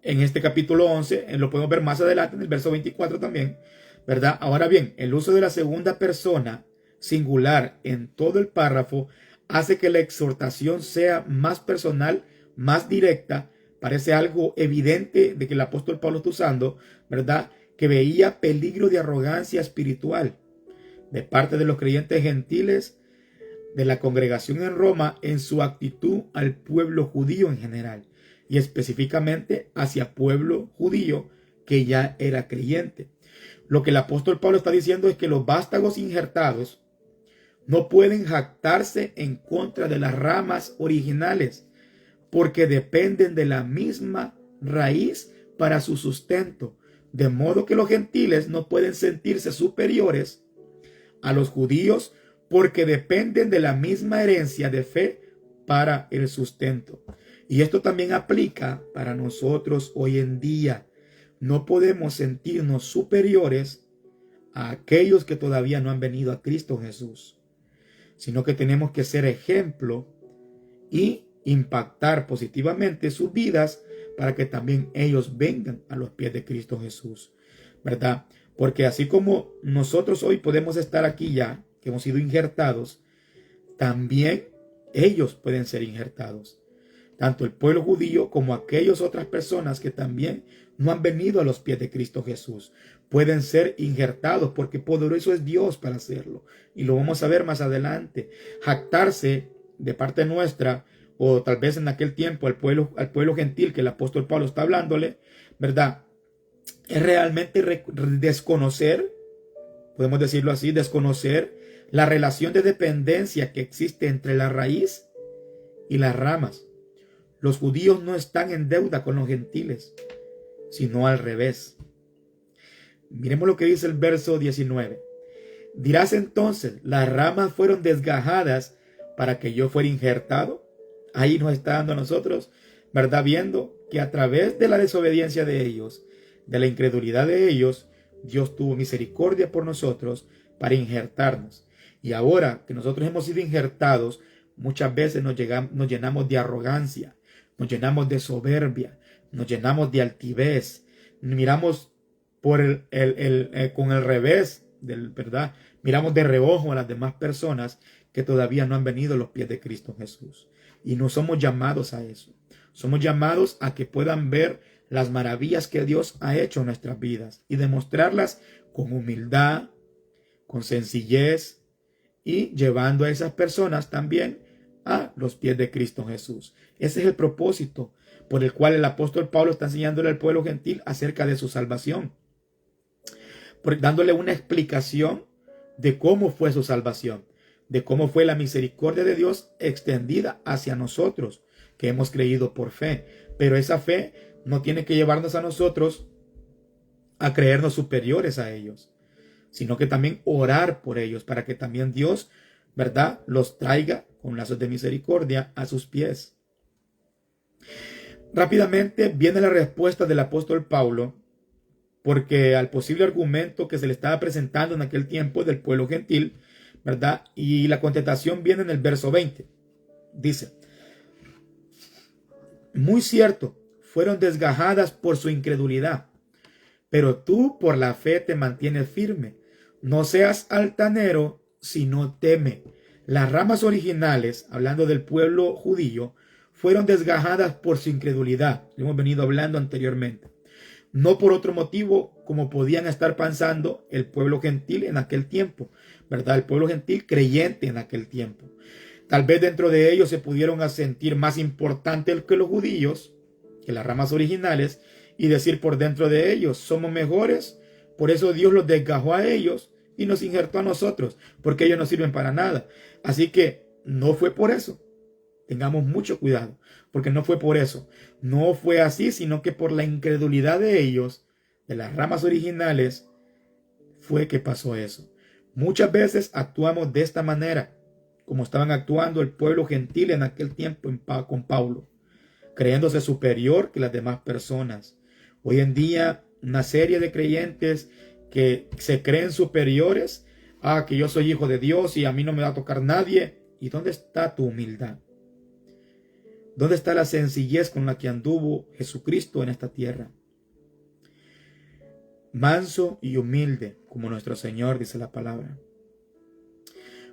S1: este capítulo 11, lo podemos ver más adelante en el verso 24 también, ¿verdad? Ahora bien, el uso de la segunda persona singular en todo el párrafo hace que la exhortación sea más personal, más directa. Parece algo evidente de que el apóstol Pablo está usando, ¿verdad?, que veía peligro de arrogancia espiritual de parte de los creyentes gentiles de la congregación en Roma en su actitud al pueblo judío en general, y específicamente hacia pueblo judío que ya era creyente. Lo que el apóstol Pablo está diciendo es que los vástagos injertados no pueden jactarse en contra de las ramas originales, porque dependen de la misma raíz para su sustento, de modo que los gentiles no pueden sentirse superiores a los judíos porque dependen de la misma herencia de fe para el sustento. Y esto también aplica para nosotros hoy en día. No podemos sentirnos superiores a aquellos que todavía no han venido a Cristo Jesús, sino que tenemos que ser ejemplo y impactar positivamente sus vidas para que también ellos vengan a los pies de Cristo Jesús, ¿verdad? Porque así como nosotros hoy podemos estar aquí ya, que hemos sido injertados, también ellos pueden ser injertados. Tanto el pueblo judío como aquellas otras personas que también no han venido a los pies de Cristo Jesús pueden ser injertados, porque poderoso es Dios para hacerlo. Y lo vamos a ver más adelante. Jactarse de parte nuestra, o tal vez en aquel tiempo al pueblo gentil que el apóstol Pablo está hablándole, ¿verdad?, es realmente desconocer, podemos decirlo así, desconocer la relación de dependencia que existe entre la raíz y las ramas. Los judíos no están en deuda con los gentiles, sino al revés. Miremos lo que dice el verso 19. Dirás entonces, las ramas fueron desgajadas para que yo fuera injertado. Ahí nos está dando a nosotros, ¿verdad?, viendo que a través de la desobediencia de ellos, de la incredulidad de ellos, Dios tuvo misericordia por nosotros para injertarnos. Y ahora que nosotros hemos sido injertados, muchas veces nos llenamos de arrogancia, nos llenamos de soberbia, nos llenamos de altivez, miramos por con el revés, ¿verdad? Miramos de reojo a las demás personas que todavía no han venido a los pies de Cristo Jesús. Y no somos llamados a eso. Somos llamados a que puedan ver las maravillas que Dios ha hecho en nuestras vidas y demostrarlas con humildad, con sencillez, y llevando a esas personas también a los pies de Cristo Jesús. Ese es el propósito por el cual el apóstol Pablo está enseñándole al pueblo gentil acerca de su salvación, dándole una explicación de cómo fue su salvación, de cómo fue la misericordia de Dios extendida hacia nosotros que hemos creído por fe. Pero esa fe no tiene que llevarnos a nosotros a creernos superiores a ellos, sino que también orar por ellos para que también Dios, ¿verdad?, los traiga con lazos de misericordia a sus pies. Rápidamente viene la respuesta del apóstol Pablo, porque al posible argumento que se le estaba presentando en aquel tiempo del pueblo gentil, ¿verdad? Y la contestación viene en el verso 20. Dice: muy cierto, fueron desgajadas por su incredulidad, pero tú por la fe te mantienes firme. No seas altanero, sino teme. Las ramas originales, hablando del pueblo judío, fueron desgajadas por su incredulidad. Lo hemos venido hablando anteriormente. No por otro motivo como podían estar pensando el pueblo gentil en aquel tiempo, ¿verdad? El pueblo gentil creyente en aquel tiempo. Tal vez dentro de ellos se pudieron sentir más importantes que los judíos, que las ramas originales, y decir por dentro de ellos, somos mejores, por eso Dios los desgajó a ellos y nos injertó a nosotros, porque ellos no sirven para nada. Así que no fue por eso. Tengamos mucho cuidado, porque no fue por eso. No fue así, sino que por la incredulidad de ellos, de las ramas originales, fue que pasó eso. Muchas veces actuamos de esta manera, como estaban actuando el pueblo gentil en aquel tiempo con Pablo, creyéndose superior que las demás personas. Hoy en día, una serie de creyentes que se creen superiores, que yo soy hijo de Dios y a mí no me va a tocar nadie. ¿Y dónde está tu humildad? ¿Dónde está la sencillez con la que anduvo Jesucristo en esta tierra? Manso y humilde, como nuestro Señor, dice la palabra.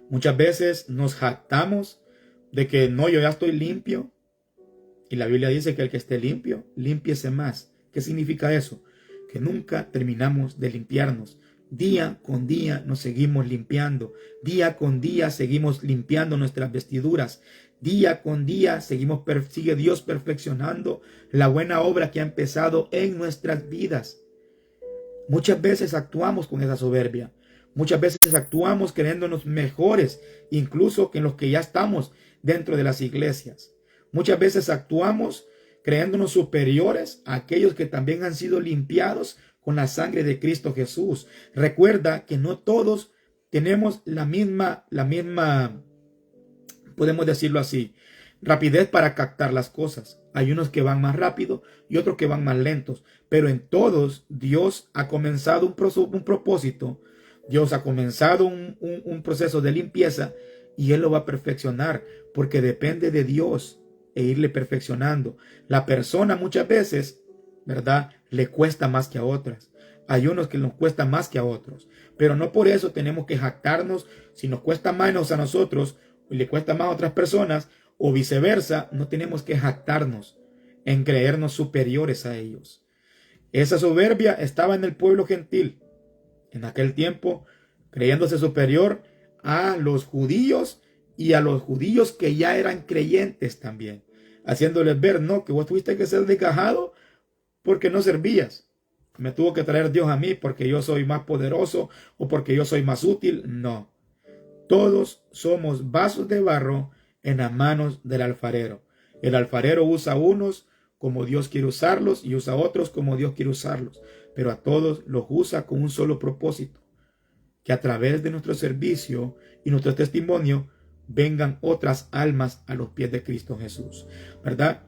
S1: Muchas veces nos jactamos de que no, yo ya estoy limpio. Y la Biblia dice que el que esté limpio, límpiese más. ¿Qué significa eso? Que nunca terminamos de limpiarnos. Día con día nos seguimos limpiando. Día con día seguimos limpiando nuestras vestiduras. Día con día sigue Dios perfeccionando la buena obra que ha empezado en nuestras vidas. Muchas veces actuamos con esa soberbia. Muchas veces actuamos creyéndonos mejores, incluso que en los que ya estamos dentro de las iglesias. Muchas veces actuamos creyéndonos superiores a aquellos que también han sido limpiados con la sangre de Cristo Jesús. Recuerda que no todos tenemos la misma, podemos decirlo así, rapidez para captar las cosas. Hay unos que van más rápido y otros que van más lentos, pero en todos Dios ha comenzado un propósito. Dios ha comenzado un proceso de limpieza y Él lo va a perfeccionar porque depende de Dios e irle perfeccionando. La persona muchas veces, ¿verdad?, le cuesta más que a otras. Hay unos que nos cuesta más que a otros, pero no por eso tenemos que jactarnos. Si nos cuesta menos a nosotros y le cuesta más a otras personas o viceversa, no tenemos que jactarnos en creernos superiores a ellos. Esa soberbia estaba en el pueblo gentil en aquel tiempo, creyéndose superior a los judíos y a los judíos que ya eran creyentes también, haciéndoles ver, no, que vos tuviste que ser desgajado porque no servías. Me tuvo que traer Dios a mí porque yo soy más poderoso o porque yo soy más útil. No. Todos somos vasos de barro en las manos del alfarero. El alfarero usa a unos como Dios quiere usarlos y usa a otros como Dios quiere usarlos. Pero a todos los usa con un solo propósito. Que a través de nuestro servicio y nuestro testimonio vengan otras almas a los pies de Cristo Jesús. ¿Verdad?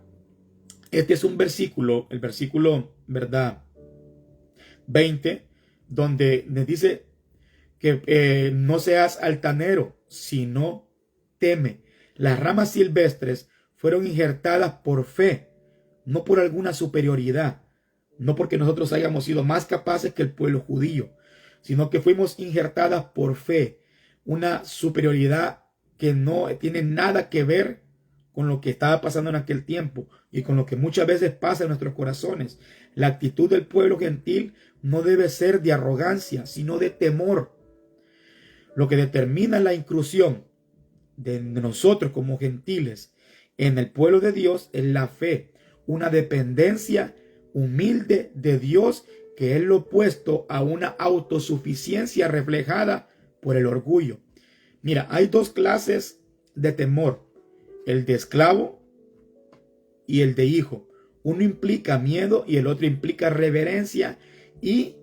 S1: Este es un versículo, el versículo, ¿verdad?, 20, donde nos dice que no seas altanero, sino teme. Las ramas silvestres fueron injertadas por fe, no por alguna superioridad, no porque nosotros hayamos sido más capaces que el pueblo judío, sino que fuimos injertadas por fe, una superioridad que no tiene nada que ver con lo que estaba pasando en aquel tiempo y con lo que muchas veces pasa en nuestros corazones. La actitud del pueblo gentil no debe ser de arrogancia, sino de temor. Lo que determina la inclusión de nosotros como gentiles en el pueblo de Dios es la fe, una dependencia humilde de Dios, que es lo opuesto a una autosuficiencia reflejada por el orgullo. Mira, hay dos clases de temor: el de esclavo y el de hijo. Uno implica miedo y el otro implica reverencia, y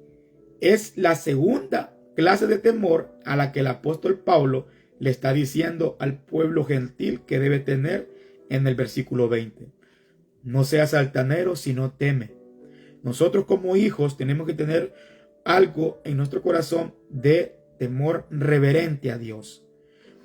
S1: es la segunda clase de temor a la que el apóstol Pablo le está diciendo al pueblo gentil que debe tener en el versículo 20. No seas altanero, sino teme. Nosotros como hijos tenemos que tener algo en nuestro corazón de temor reverente a Dios.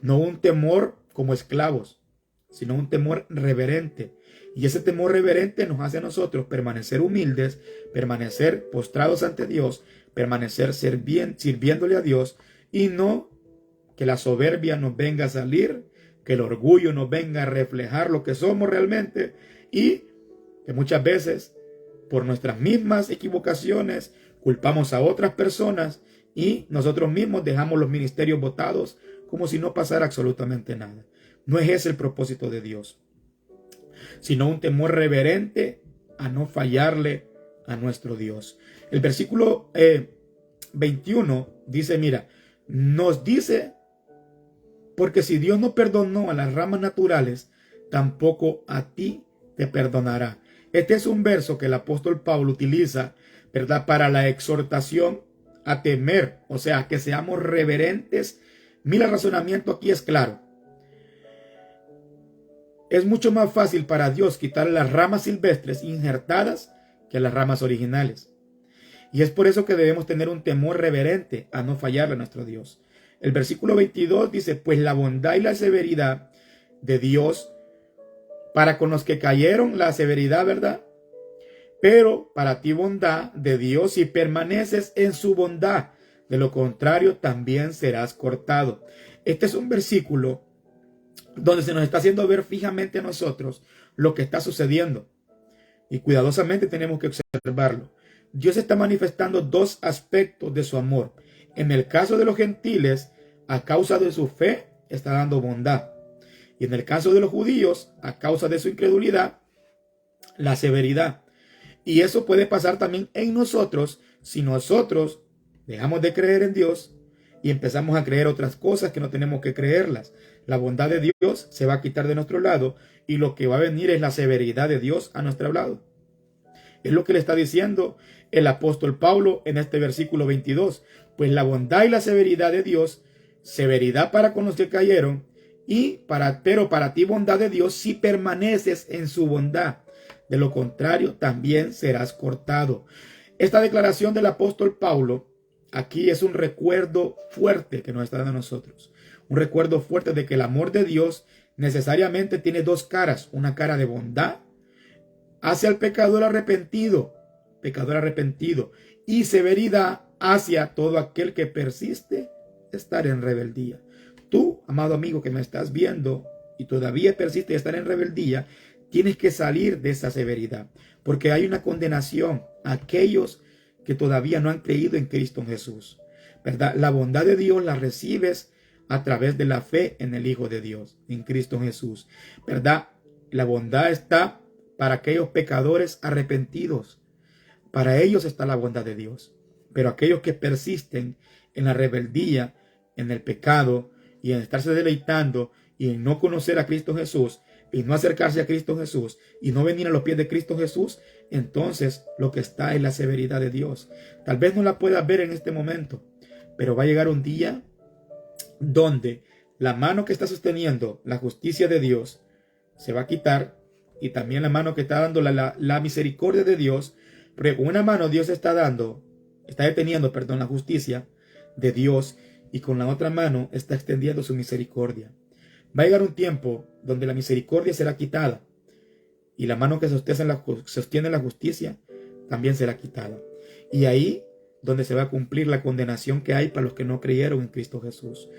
S1: No un temor como esclavos, sino un temor reverente. Y ese temor reverente nos hace a nosotros permanecer humildes, permanecer postrados ante Dios, permanecer sirviéndole a Dios, y no que la soberbia nos venga a salir, que el orgullo nos venga a reflejar lo que somos realmente, y que muchas veces por nuestras mismas equivocaciones culpamos a otras personas y nosotros mismos dejamos los ministerios botados como si no pasara absolutamente nada. No es ese el propósito de Dios, sino un temor reverente a no fallarle a nuestro Dios. El versículo 21 dice, mira, Nos dice, porque si Dios no perdonó a las ramas naturales, tampoco a ti te perdonará. Este es un verso que el apóstol Pablo utiliza, ¿verdad?, para la exhortación a temer, o sea, que seamos reverentes. Mira, el razonamiento aquí es claro. Es mucho más fácil para Dios quitar las ramas silvestres injertadas que las ramas originales. Y es por eso que debemos tener un temor reverente a no fallarle a nuestro Dios. El versículo 22 dice, pues la bondad y la severidad de Dios para con los que cayeron, la severidad, ¿verdad? Pero para ti bondad de Dios si permaneces en su bondad. De lo contrario, también serás cortado. Este es un versículo donde se nos está haciendo ver fijamente a nosotros lo que está sucediendo. Y cuidadosamente tenemos que observarlo. Dios está manifestando dos aspectos de su amor. En el caso de los gentiles, a causa de su fe, está dando bondad. Y en el caso de los judíos, a causa de su incredulidad, la severidad. Y eso puede pasar también en nosotros si nosotros dejamos de creer en Dios y empezamos a creer otras cosas que no tenemos que creerlas. La bondad de Dios se va a quitar de nuestro lado y lo que va a venir es la severidad de Dios a nuestro lado. Es lo que le está diciendo el apóstol Pablo en este versículo 22. Pues la bondad y la severidad de Dios, severidad para con los que cayeron, pero para ti bondad de Dios si permaneces en su bondad. De lo contrario, también serás cortado. Esta declaración del apóstol Pablo aquí es un recuerdo fuerte que nos está dando a nosotros. Un recuerdo fuerte de que el amor de Dios necesariamente tiene dos caras. Una cara de bondad hacia el pecador arrepentido, y severidad hacia todo aquel que persiste estar en rebeldía. Tú, amado amigo que me estás viendo y todavía persiste en estar en rebeldía, tienes que salir de esa severidad, porque hay una condenación a aquellos que todavía no han creído en Cristo Jesús, ¿verdad? La bondad de Dios la recibes a través de la fe en el Hijo de Dios, en Cristo Jesús, ¿verdad? La bondad está para aquellos pecadores arrepentidos. Para ellos está la bondad de Dios. Pero aquellos que persisten en la rebeldía, en el pecado y en estarse deleitando y en no conocer a Cristo Jesús y no acercarse a Cristo Jesús y no venir a los pies de Cristo Jesús, entonces lo que está es la severidad de Dios. Tal vez no la puedas ver en este momento, pero va a llegar un día donde la mano que está sosteniendo la justicia de Dios se va a quitar, y también la mano que está dando la misericordia de Dios, porque con una mano Dios está deteniendo, la justicia de Dios, y con la otra mano está extendiendo su misericordia. Va a llegar un tiempo donde la misericordia será quitada y la mano que sostiene la justicia también será quitada. Y ahí donde se va a cumplir la condenación que hay para los que no creyeron en Cristo Jesús.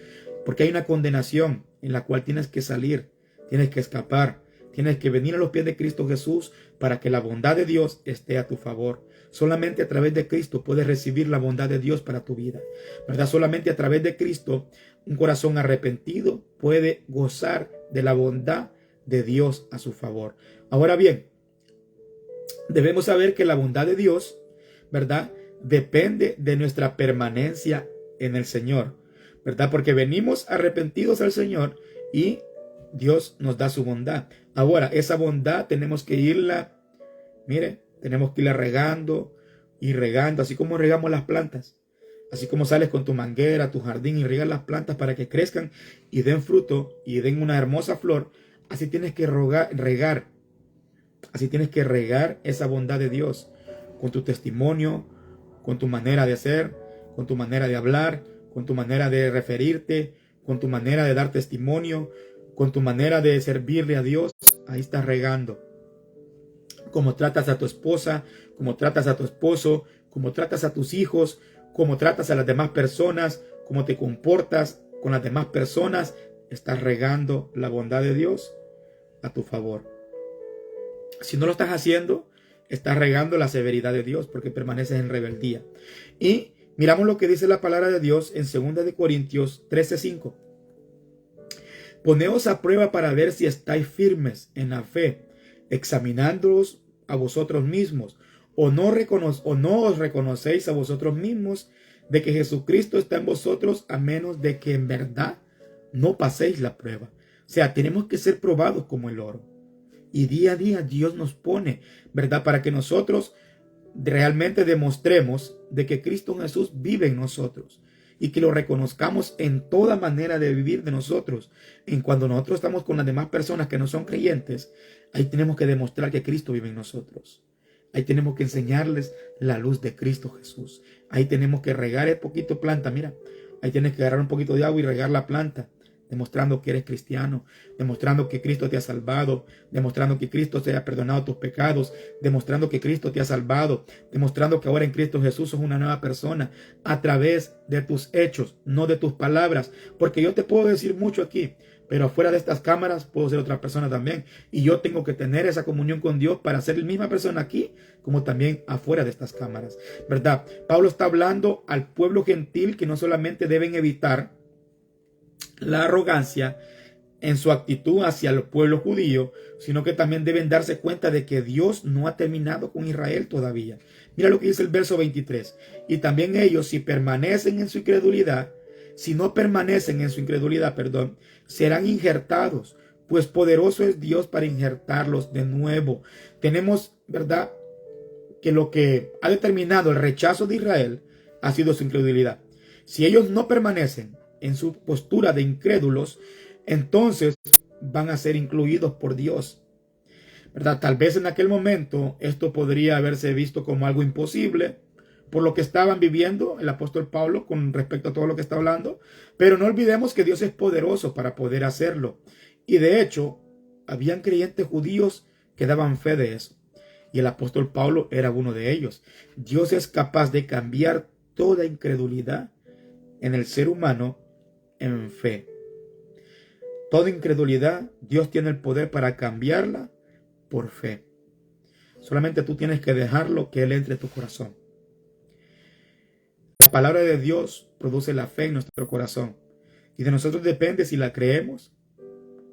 S1: Porque hay una condenación en la cual tienes que salir, tienes que escapar, tienes que venir a los pies de Cristo Jesús para que la bondad de Dios esté a tu favor. Solamente a través de Cristo puedes recibir la bondad de Dios para tu vida, ¿verdad? Solamente a través de Cristo un corazón arrepentido puede gozar de la bondad de Dios a su favor. Ahora bien, debemos saber que la bondad de Dios, ¿verdad?, depende de nuestra permanencia en el Señor, ¿verdad? Porque venimos arrepentidos al Señor y Dios nos da su bondad. Ahora, esa bondad tenemos que irla regando y regando, así como regamos las plantas. Así como sales con tu manguera, tu jardín y riegas las plantas para que crezcan y den fruto y den una hermosa flor, así tienes que regar. Así tienes que regar esa bondad de Dios con tu testimonio, con tu manera de ser, con tu manera de hablar, con tu manera de referirte, con tu manera de dar testimonio, con tu manera de servirle a Dios. Ahí estás regando. Como tratas a tu esposa, como tratas a tu esposo, como tratas a tus hijos, como tratas a las demás personas, cómo te comportas con las demás personas, estás regando la bondad de Dios a tu favor. Si no lo estás haciendo, estás regando la severidad de Dios porque permaneces en rebeldía. Y miramos lo que dice la palabra de Dios en 2 Corintios 13:5. Poneos a prueba para ver si estáis firmes en la fe, examinándoos a vosotros mismos, o no os reconocéis a vosotros mismos de que Jesucristo está en vosotros, a menos de que en verdad no paséis la prueba. O sea, tenemos que ser probados como el oro. Y día a día Dios nos pone, ¿verdad? Para que nosotros realmente demostremos de que Cristo Jesús vive en nosotros y que lo reconozcamos en toda manera de vivir de nosotros. En cuando nosotros estamos con las demás personas que no son creyentes, ahí tenemos que demostrar que Cristo vive en nosotros. Ahí tenemos que enseñarles la luz de Cristo Jesús. Ahí tenemos que regar el poquito planta. Mira, ahí tienes que agarrar un poquito de agua y regar la planta, demostrando que eres cristiano, demostrando que Cristo te ha salvado, demostrando que Cristo te ha perdonado tus pecados, demostrando que Cristo te ha salvado, demostrando que ahora en Cristo Jesús sos una nueva persona a través de tus hechos, no de tus palabras. Porque yo te puedo decir mucho aquí, pero afuera de estas cámaras puedo ser otra persona también. Y yo tengo que tener esa comunión con Dios para ser la misma persona aquí como también afuera de estas cámaras, ¿verdad? Pablo está hablando al pueblo gentil que no solamente deben evitar la arrogancia en su actitud hacia el pueblo judío, sino que también deben darse cuenta de que Dios no ha terminado con Israel todavía. Mira lo que dice el verso 23. Y también ellos, si permanecen en su incredulidad, si no permanecen en su incredulidad, perdón, serán injertados, pues poderoso es Dios para injertarlos de nuevo. Tenemos, ¿verdad?, que lo que ha determinado el rechazo de Israel ha sido su incredulidad. Si ellos no permanecen en su postura de incrédulos, entonces van a ser incluidos por Dios, ¿verdad? Tal vez en aquel momento esto podría haberse visto como algo imposible por lo que estaban viviendo el apóstol Pablo con respecto a todo lo que está hablando, pero no olvidemos que Dios es poderoso para poder hacerlo. Y de hecho, habían creyentes judíos que daban fe de eso, y el apóstol Pablo era uno de ellos. Dios es capaz de cambiar toda incredulidad en el ser humano en fe. Toda incredulidad, Dios tiene el poder para cambiarla por fe. Solamente tú tienes que dejarlo que Él entre en tu corazón. La palabra de Dios produce la fe en nuestro corazón. Y de nosotros depende si la creemos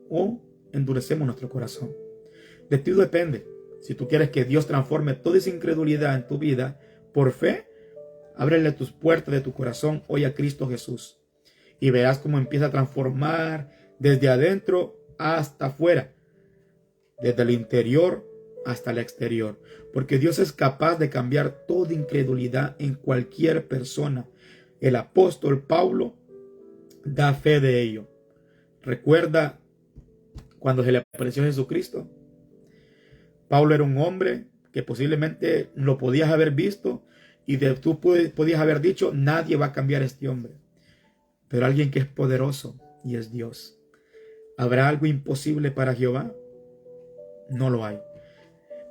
S1: o endurecemos nuestro corazón. De ti depende. Si tú quieres que Dios transforme toda esa incredulidad en tu vida por fe, ábrele tus puertas de tu corazón hoy a Cristo Jesús. Y verás cómo empieza a transformar desde adentro hasta afuera, desde el interior hasta el exterior. Porque Dios es capaz de cambiar toda incredulidad en cualquier persona. El apóstol Pablo da fe de ello. Recuerda cuando se le apareció Jesucristo. Pablo era un hombre que posiblemente lo podías haber visto y tú podías haber dicho, nadie va a cambiar a este hombre. Pero alguien que es poderoso y es Dios. ¿Habrá algo imposible para Jehová? No lo hay.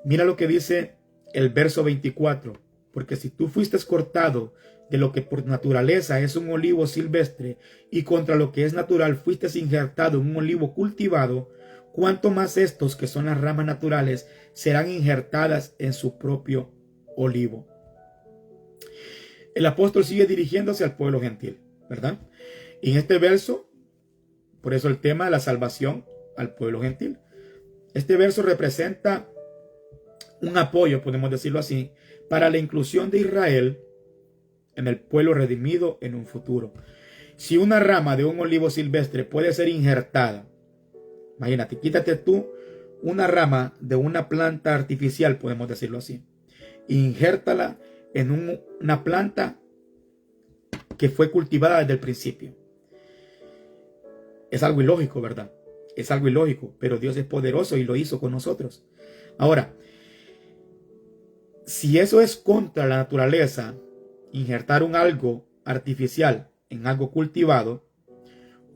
S1: Mira lo que dice el verso 24. Porque si tú fuiste cortado de lo que por naturaleza es un olivo silvestre y contra lo que es natural fuiste injertado en un olivo cultivado, cuánto más estos que son las ramas naturales serán injertadas en su propio olivo. El apóstol sigue dirigiéndose al pueblo gentil, ¿verdad? Y en este verso, por eso el tema de la salvación al pueblo gentil. Este verso representa un apoyo, podemos decirlo así, para la inclusión de Israel en el pueblo redimido en un futuro. Si una rama de un olivo silvestre puede ser injertada, imagínate, quítate tú una rama de una planta artificial, podemos decirlo así, injértala en una planta que fue cultivada desde el principio. Es algo ilógico, ¿verdad? Es algo ilógico, pero Dios es poderoso y lo hizo con nosotros. Ahora, si eso es contra la naturaleza, injertar algo artificial en algo cultivado,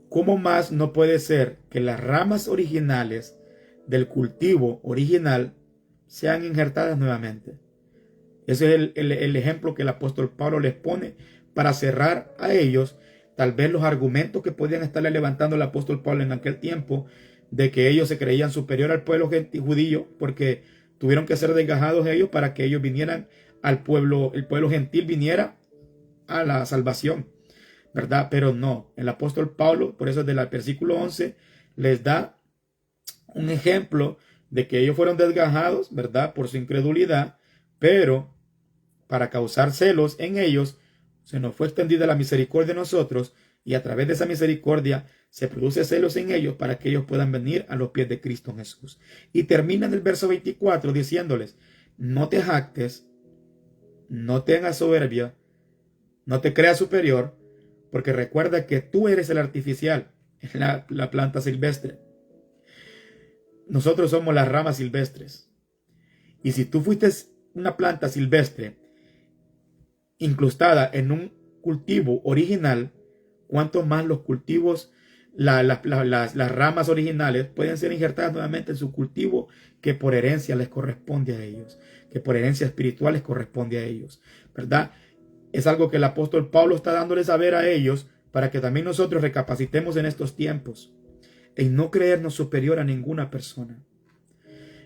S1: ¿cómo más no puede ser que las ramas originales del cultivo original sean injertadas nuevamente? Ese es el ejemplo que el apóstol Pablo les pone para cerrar a ellos tal vez los argumentos que podían estarle levantando el apóstol Pablo en aquel tiempo de que ellos se creían superior al pueblo judío porque tuvieron que ser desgajados ellos para que ellos vinieran al pueblo, el pueblo gentil viniera a la salvación, ¿verdad? Pero no, el apóstol Pablo, por eso desde el versículo 11, les da un ejemplo de que ellos fueron desgajados, ¿verdad? Por su incredulidad, pero para causar celos en ellos, se nos fue extendida la misericordia de nosotros, y a través de esa misericordia se produce celos en ellos para que ellos puedan venir a los pies de Cristo Jesús. Y termina en el verso 24 diciéndoles: no te jactes, no tengas soberbia, no te creas superior, porque recuerda que tú eres el artificial, la planta silvestre. Nosotros somos las ramas silvestres. Y si tú fuiste una planta silvestre incrustada en un cultivo original, cuánto más los cultivos, las ramas originales pueden ser injertadas nuevamente en su cultivo que por herencia les corresponde a ellos, que por herencia espiritual les corresponde a ellos, ¿verdad? Es algo que el apóstol Pablo está dándoles a ver a ellos para que también nosotros recapacitemos en estos tiempos en no creernos superior a ninguna persona.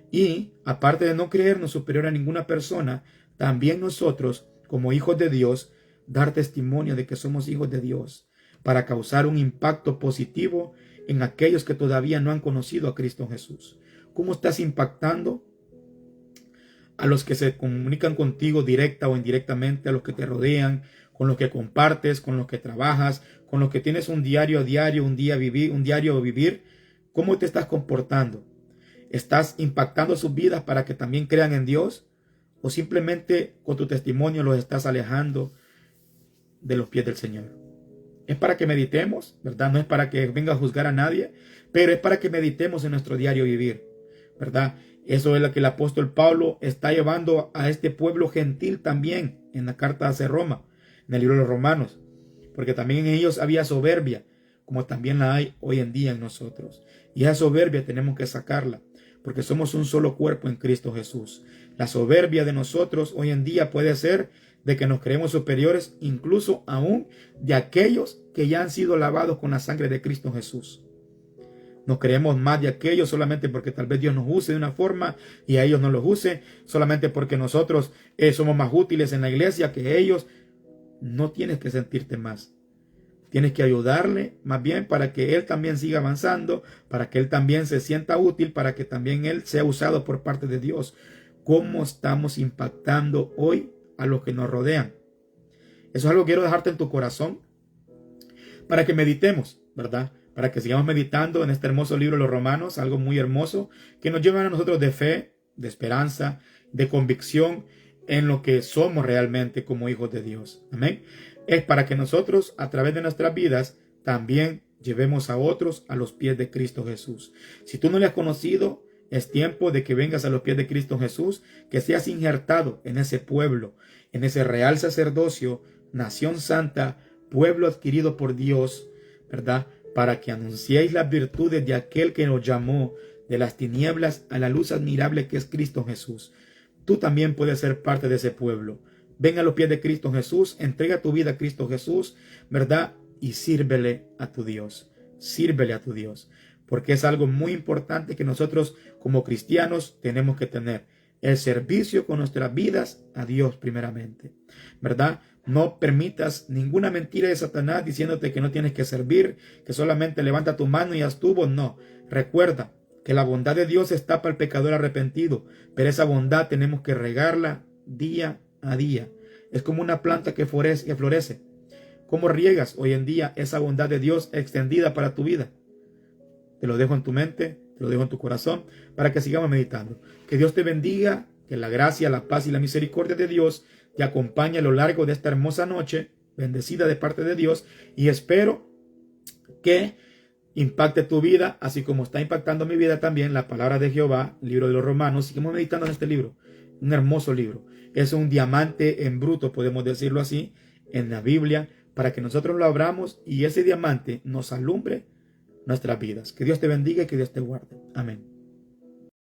S1: Y aparte de no creernos superior a ninguna persona, también nosotros, como hijos de Dios, dar testimonio de que somos hijos de Dios, para causar un impacto positivo en aquellos que todavía no han conocido a Cristo Jesús. ¿Cómo estás impactando a los que se comunican contigo directa o indirectamente, a los que te rodean, con los que compartes, con los que trabajas, con los que tienes un diario a diario, un diario vivir? ¿Cómo te estás comportando? ¿Estás impactando sus vidas para que también crean en Dios? ¿O simplemente con tu testimonio los estás alejando de los pies del Señor? Es para que meditemos, ¿verdad? No es para que venga a juzgar a nadie, pero es para que meditemos en nuestro diario vivir, ¿verdad? Eso es lo que el apóstol Pablo está llevando a este pueblo gentil también en la carta hacia Roma, en el libro de los Romanos, porque también en ellos había soberbia, como también la hay hoy en día en nosotros. Y esa soberbia tenemos que sacarla, porque somos un solo cuerpo en Cristo Jesús. La soberbia de nosotros hoy en día puede ser de que nos creemos superiores, incluso aún de aquellos que ya han sido lavados con la sangre de Cristo Jesús. Nos creemos más de aquellos solamente porque tal vez Dios nos use de una forma y a ellos no los use, solamente porque nosotros somos más útiles en la iglesia que ellos. No tienes que sentirte más. Tienes que ayudarle más bien para que él también siga avanzando, para que él también se sienta útil, para que también él sea usado por parte de Dios. ¿Cómo estamos impactando hoy a los que nos rodean? Eso es algo que quiero dejarte en tu corazón para que meditemos, ¿verdad? Para que sigamos meditando en este hermoso libro de los Romanos, algo muy hermoso que nos lleva a nosotros de fe, de esperanza, de convicción en lo que somos realmente como hijos de Dios. Amén. Es para que nosotros a través de nuestras vidas también llevemos a otros a los pies de Cristo Jesús. Si tú no le has conocido, es tiempo de que vengas a los pies de Cristo Jesús, que seas injertado en ese pueblo, en ese real sacerdocio, nación santa, pueblo adquirido por Dios, ¿verdad? Para que anunciéis las virtudes de aquel que nos llamó de las tinieblas a la luz admirable que es Cristo Jesús. Tú también puedes ser parte de ese pueblo. Ven a los pies de Cristo Jesús, entrega tu vida a Cristo Jesús, ¿verdad? Y sírvele a tu Dios. Sírvele a tu Dios. Porque es algo muy importante que nosotros como cristianos tenemos que tener. El servicio con nuestras vidas a Dios primeramente, ¿verdad? No permitas ninguna mentira de Satanás diciéndote que no tienes que servir, que solamente levanta tu mano y haz tu voz. No, recuerda que la bondad de Dios está para el pecador arrepentido, pero esa bondad tenemos que regarla día a día. Es como una planta que florece. ¿Cómo riegas hoy en día esa bondad de Dios extendida para tu vida? Te lo dejo en tu mente, te lo dejo en tu corazón, para que sigamos meditando. Que Dios te bendiga, que la gracia, la paz y la misericordia de Dios te acompañe a lo largo de esta hermosa noche, bendecida de parte de Dios, y espero que impacte tu vida, así como está impactando mi vida también la palabra de Jehová, el libro de los Romanos. Seguimos meditando en este libro, un hermoso libro. Es un diamante en bruto, podemos decirlo así, en la Biblia, para que nosotros lo abramos y ese diamante nos alumbre nuestras vidas. Que Dios te bendiga y que Dios te guarde. Amén.